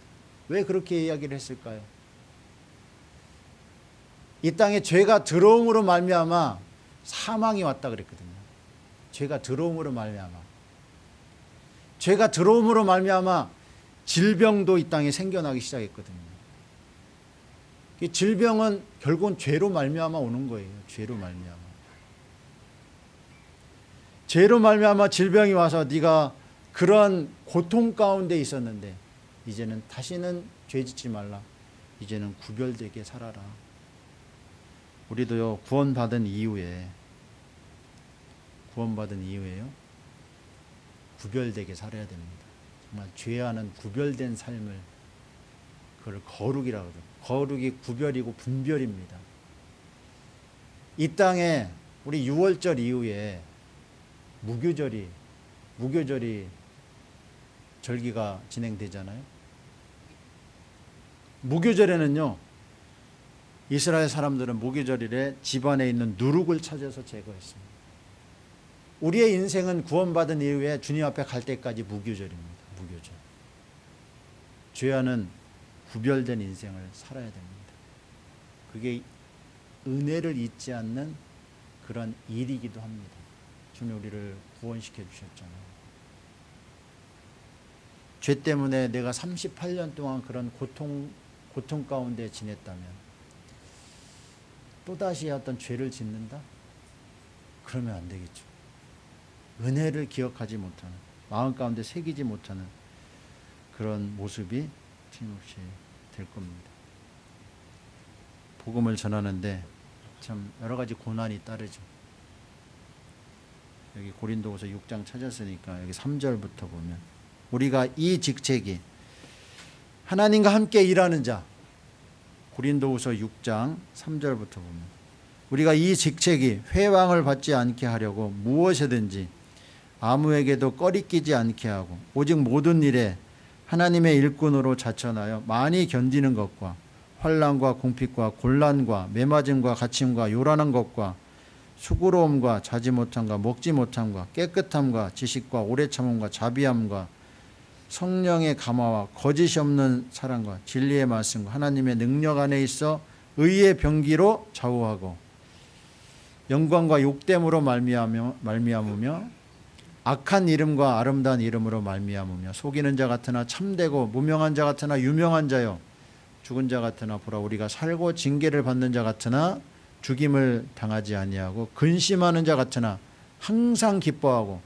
[SPEAKER 1] 왜 그렇게 이야기를 했을까요? 이 땅에 죄가 들어옴으로 말미암아 사망이 왔다 그랬거든요. 죄가 들어옴으로 말미암아. 죄가 들어옴으로 말미암아 질병도 이 땅에 생겨나기 시작했거든요. 이 질병은 결국은 죄로 말미암아 오는 거예요. 죄로 말미암아. 죄로 말미암아 질병이 와서 네가 그런 고통 가운데 있었는데 이제는 다시는 죄 짓지 말라. 이제는 구별되게 살아라. 우리도요 구원받은 이후에요 구별되게 살아야 됩니다. 정말 죄와는 구별된 삶을 그걸 거룩이라고 해요. 거룩이 구별이고 분별입니다. 이 땅에 우리 6월절 이후에 무교절이 절기가 진행되잖아요. 무교절에는요 이스라엘 사람들은 무교절일에 집안에 있는 누룩을 찾아서 제거했습니다. 우리의 인생은 구원받은 이후에 주님 앞에 갈 때까지 무교절입니다. 무교절. 죄와는 구별된 인생을 살아야 됩니다. 그게 은혜를 잊지 않는 그런 일이기도 합니다. 주님 우리를 구원시켜 주셨잖아요. 죄 때문에 내가 38년 동안 그런 고통 가운데 지냈다면 또다시 어떤 죄를 짓는다? 그러면 안 되겠죠. 은혜를 기억하지 못하는, 마음 가운데 새기지 못하는 그런 모습이 틀림없이 될 겁니다. 복음을 전하는데 참 여러 가지 고난이 따르죠. 여기 고린도후서 6장 찾았으니까 여기 3절부터 보면 우리가 이 직책이 하나님과 함께 일하는 자, 고린도후서 6장 3절부터 보면 우리가 이 직책이 회방을 받지 않게 하려고 무엇이든지 아무에게도 꺼리끼지 않게 하고 오직 모든 일에 하나님의 일꾼으로 자천하여 많이 견디는 것과 환난과 공핍과 곤란과 매맞음과 갇힘과 요란한 것과 수고로움과 자지 못함과 먹지 못함과 깨끗함과 지식과 오래 참음과 자비함과 성령의 감화와 거짓이 없는 사랑과 진리의 말씀과 하나님의 능력 안에 있어 의의 병기로 좌우하고 영광과 욕됨으로 말미암으며 악한 이름과 아름다운 이름으로 말미암으며 속이는 자 같으나 참되고 무명한 자 같으나 유명한 자요 죽은 자 같으나 보라 우리가 살고 징계를 받는 자 같으나 죽임을 당하지 아니하고 근심하는 자 같으나 항상 기뻐하고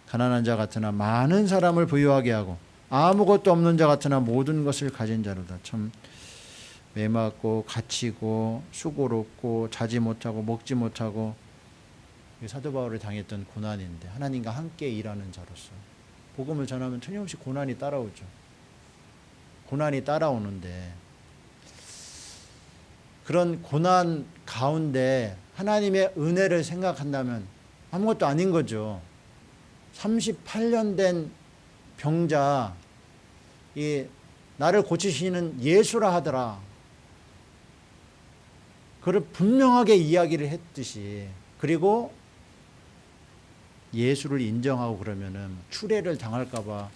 [SPEAKER 1] 가난한 자 같으나 많은 사람을 부유하게 하고 아무것도 없는 자 같으나 모든 것을 가진 자로다. 참 매맞고 갇히고 수고롭고 자지 못하고 먹지 못하고 사도 바울이 당했던 고난인데 하나님과 함께 일하는 자로서 복음을 전하면 틀림없이 고난이 따라오죠. 고난이 따라오는데 그런 고난 가운데 하나님의 은혜를 생각한다면 아무것도 아닌 거죠. 38년 된 병자 나를 고치시는 예수라 하더라. 그를 분명하게 이야기를 했듯이 그리고 예수를 인정하고 그러면은 추례를 당할까 봐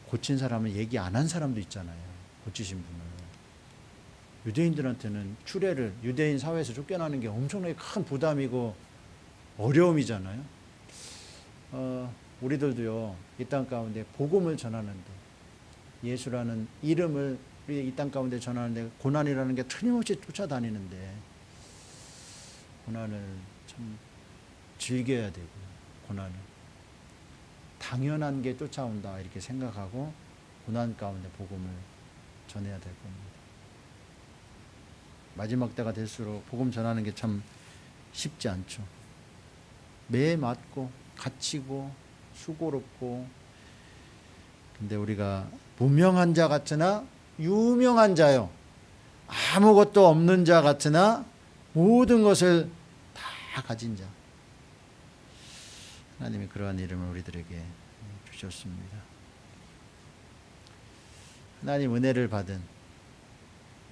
[SPEAKER 1] 고친 사람은 얘기 안 한 사람도 있잖아요. 고치신 분을. 유대인들한테는 추례를 유대인 사회에서 쫓겨나는 게 엄청나게 큰 부담이고 어려움이잖아요. 우리들도요 이 땅 가운데 복음을 전하는데 예수라는 이름을 우리 이 땅 가운데 전하는데 고난이라는 게 틀림없이 쫓아다니는데 고난을 참 즐겨야 되고 고난을 당연한 게 쫓아온다 이렇게 생각하고 고난 가운데 복음을 전해야 될 겁니다. 마지막 때가 될수록 복음 전하는 게 참 쉽지 않죠. 매 맞고 갇히고 수고롭고 근데 우리가 무명한 자 같으나 유명한 자요, 아무것도 없는 자 같으나 모든 것을 다 가진 자. 하나님이 그러한 이름을 우리들에게 주셨습니다. 하나님 은혜를 받은,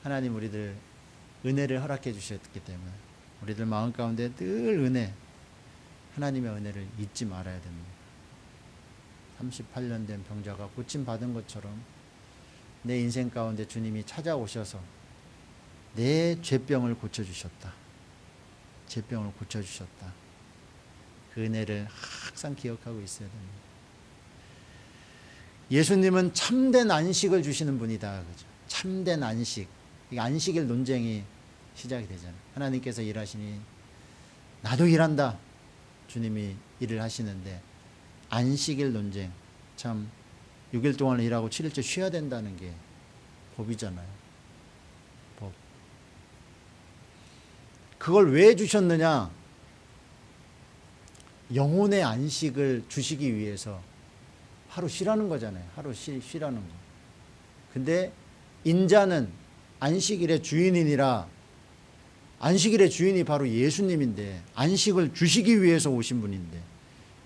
[SPEAKER 1] 하나님 우리들 은혜를 허락해 주셨기 때문에 우리들 마음 가운데 늘 은혜, 하나님의 은혜를 잊지 말아야 됩니다. 38년 된 병자가 고침 받은 것처럼 내 인생 가운데 주님이 찾아오셔서 내 죄병을 고쳐주셨다. 죄병을 고쳐주셨다. 그 은혜를 항상 기억하고 있어야 됩니다. 예수님은 참된 안식을 주시는 분이다. 그죠? 참된 안식. 안식일 논쟁이 시작이 되잖아요. 하나님께서 일하시니 나도 일한다. 주님이 일을 하시는데 안식일 논쟁, 참 6일 동안 일하고 7일째 쉬어야 된다는 게 법이잖아요. 법. 그걸 왜 주셨느냐? 영혼의 안식을 주시기 위해서 하루 쉬라는 거잖아요. 하루 쉬라는 거. 근데 인자는 안식일의 주인이니라. 안식일의 주인이 바로 예수님인데, 안식을 주시기 위해서 오신 분인데,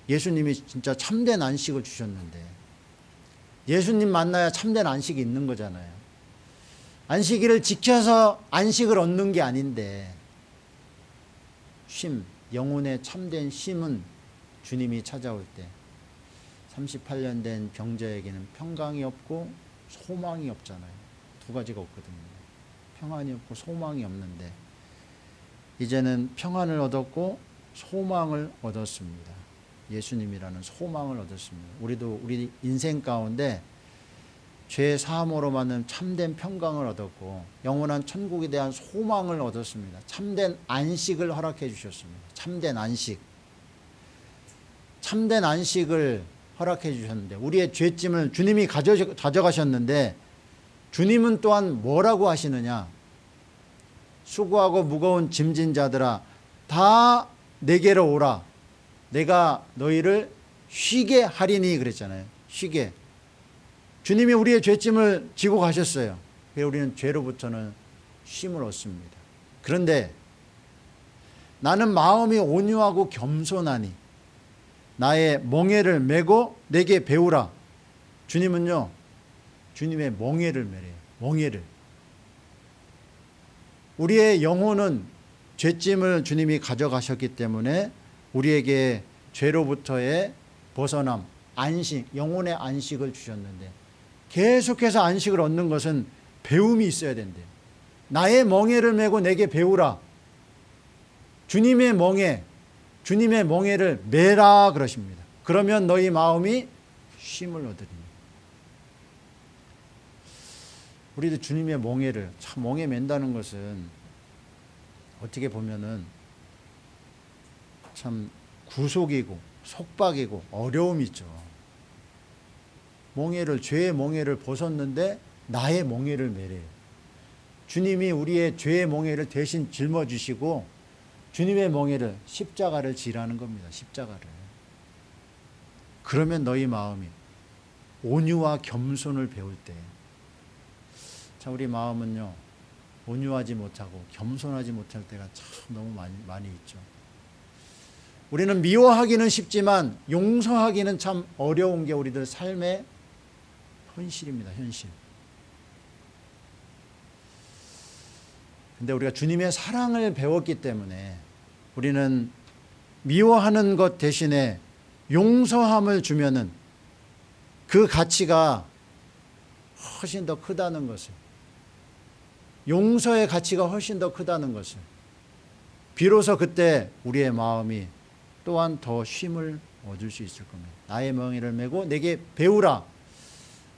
[SPEAKER 1] 예수님이 진짜 참된 안식을 주셨는데, 예수님 만나야 참된 안식이 있는 거잖아요. 안식일을 지켜서 안식을 얻는 게 아닌데, 쉼, 영혼의 참된 쉼은 주님이 찾아올 때 38년 된 병자에게는 평강이 없고 소망이 없잖아요. 두 가지가 없거든요. 평안이 없고 소망이 없는데 이제는 평안을 얻었고 소망을 얻었습니다. 예수님이라는 소망을 얻었습니다. 우리도 우리 인생 가운데 죄 사함으로 받는 참된 평강을 얻었고 영원한 천국에 대한 소망을 얻었습니다. 참된 안식을 허락해 주셨습니다. 참된 안식. 참된 안식을 허락해 주셨는데 우리의 죄짐을 주님이 가져가셨는데 주님은 또한 뭐라고 하시느냐? 수고하고 무거운 짐진 자들아 다 내게로 오라. 내가 너희를 쉬게 하리니 그랬잖아요. 쉬게. 주님이 우리의 죄짐을 지고 가셨어요. 그래서 우리는 죄로부터는 쉼을 얻습니다. 그런데 나는 마음이 온유하고 겸손하니 나의 멍에를 메고 내게 배우라. 주님은요, 주님의 멍에를 메래요. 멍에를. 우리의 영혼은 죄짐을 주님이 가져가셨기 때문에 우리에게 죄로부터의 벗어남, 안식, 영혼의 안식을 주셨는데 계속해서 안식을 얻는 것은 배움이 있어야 된대요. 나의 멍에를 메고 내게 배우라. 주님의 멍에, 주님의 멍에를 메라 그러십니다. 그러면 너희 마음이 쉼을 얻으리니. 우리도 주님의 멍에를, 참 멍에 맨다는 것은 어떻게 보면은 참 구속이고 속박이고 어려움이 있죠. 멍에를, 죄의 멍에를 벗었는데 나의 멍에를 메래요. 주님이 우리의 죄의 멍에를 대신 짊어지시고 주님의 멍에를, 십자가를 지라는 겁니다. 십자가를. 그러면 너희 마음이 온유와 겸손을 배울 때, 참 우리 마음은요 온유하지 못하고 겸손하지 못할 때가 참 너무 많이 있죠. 우리는 미워하기는 쉽지만 용서하기는 참 어려운 게 우리들 삶의 현실입니다. 현실. 근데 우리가 주님의 사랑을 배웠기 때문에 우리는 미워하는 것 대신에 용서함을 주면은 그 가치가 훨씬 더 크다는 것을, 용서의 가치가 훨씬 더 크다는 것을, 비로소 그때 우리의 마음이 또한 더 쉼을 얻을 수 있을 겁니다. 나의 멍에를 메고 내게 배우라.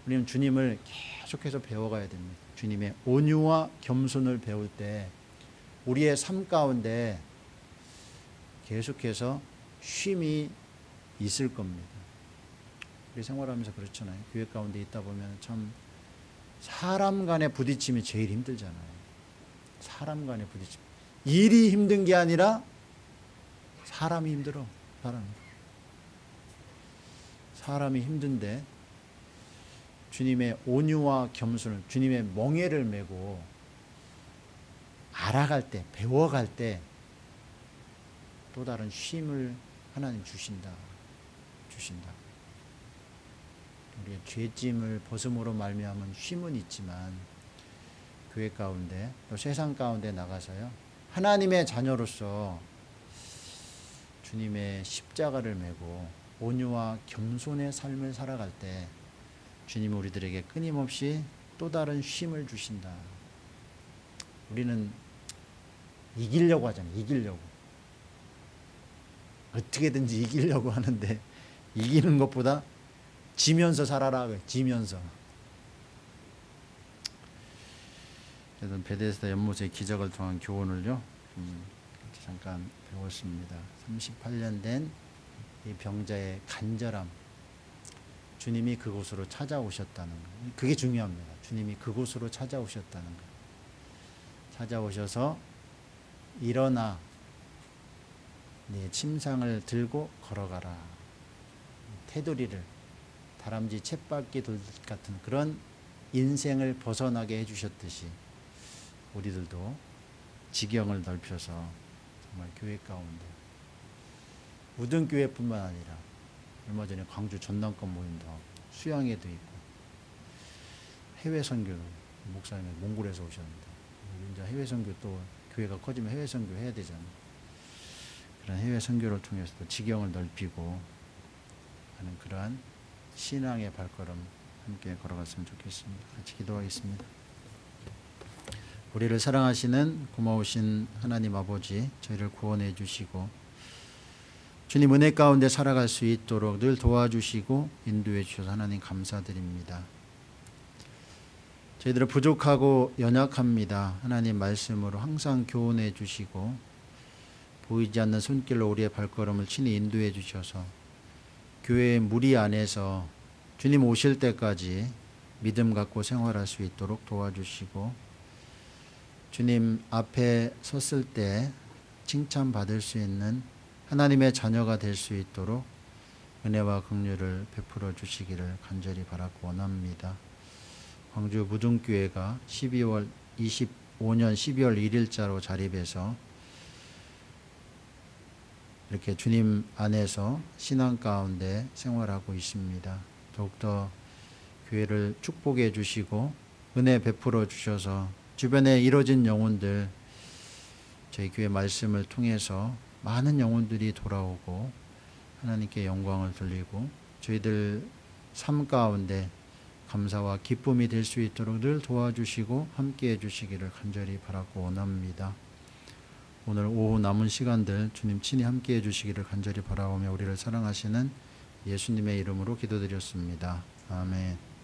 [SPEAKER 1] 우리는 주님을 계속해서 배워가야 됩니다. 주님의 온유와 겸손을 배울 때 우리의 삶 가운데 계속해서 쉼이 있을 겁니다. 우리 생활하면서 그렇잖아요. 교회 가운데 있다 보면 참 사람 간의 부딪힘이 제일 힘들잖아요. 사람 간의 부딪힘. 일이 힘든 게 아니라 사람이 힘들어. 사람이 힘든데 주님의 온유와 겸손을, 주님의 멍에를 메고 알아갈 때, 배워갈 때 또 다른 쉼을 하나님 주신다. 우리의 죄짐을 벗음으로 말미암은 쉼은 있지만 교회 가운데 또 세상 가운데 나가서요, 하나님의 자녀로서 주님의 십자가를 메고 온유와 겸손의 삶을 살아갈 때 주님은 우리들에게 끊임없이 또 다른 쉼을 주신다. 우리는 이기려고 하잖아요. 이기려고. 어떻게든지 이기려고 하는데 이기는 것보다 지면서 살아라. 지면서. 그래서 베데스다 연못의 기적을 통한 교훈을요, 잠깐 배웠습니다. 38년 된 이 병자의 간절함, 주님이 그곳으로 찾아오셨다는 거. 그게 중요합니다. 주님이 그곳으로 찾아오셨다는 거. 찾아오셔서 일어나 네 침상을 들고 걸어가라. 테두리를, 다람쥐 쳇바퀴 돌 같은 그런 인생을 벗어나게 해주셨듯이 우리들도 지경을 넓혀서 정말 교회 가운데 우등교회뿐만 아니라 얼마 전에 광주 전남권 모임도 하고 수양회도 있고 해외 선교도 목사님이 몽골에서 오셨는데 이제 해외 선교, 또 교회가 커지면 해외 선교 해야 되잖아요. 그런 해외 선교를 통해서도 지경을 넓히고 하는 그러한 신앙의 발걸음 함께 걸어갔으면 좋겠습니다. 같이 기도하겠습니다. 우리를 사랑하시는 고마우신 하나님 아버지, 저희를 구원해 주시고 주님 은혜 가운데 살아갈 수 있도록 늘 도와주시고 인도해 주셔서 하나님 감사드립니다. 저희들은 부족하고 연약합니다. 하나님 말씀으로 항상 교훈해 주시고 보이지 않는 손길로 우리의 발걸음을 친히 인도해 주셔서 교회의 무리 안에서 주님 오실 때까지 믿음 갖고 생활할 수 있도록 도와주시고 주님 앞에 섰을 때 칭찬받을 수 있는 하나님의 자녀가 될 수 있도록 은혜와 긍휼을 베풀어 주시기를 간절히 바라고 원합니다. 광주 무등교회가 25년 12월 1일자로 자립해서 이렇게 주님 안에서 신앙 가운데 생활하고 있습니다. 더욱더 교회를 축복해 주시고 은혜 베풀어 주셔서 주변에 이뤄진 영혼들, 저희 교회 말씀을 통해서 많은 영혼들이 돌아오고 하나님께 영광을 돌리고 저희들 삶 가운데 감사와 기쁨이 될 수 있도록 늘 도와주시고 함께해 주시기를 간절히 바라고 원합니다. 오늘 오후 남은 시간들 주님 친히 함께해 주시기를 간절히 바라오며 우리를 사랑하시는 예수님의 이름으로 기도드렸습니다. 아멘.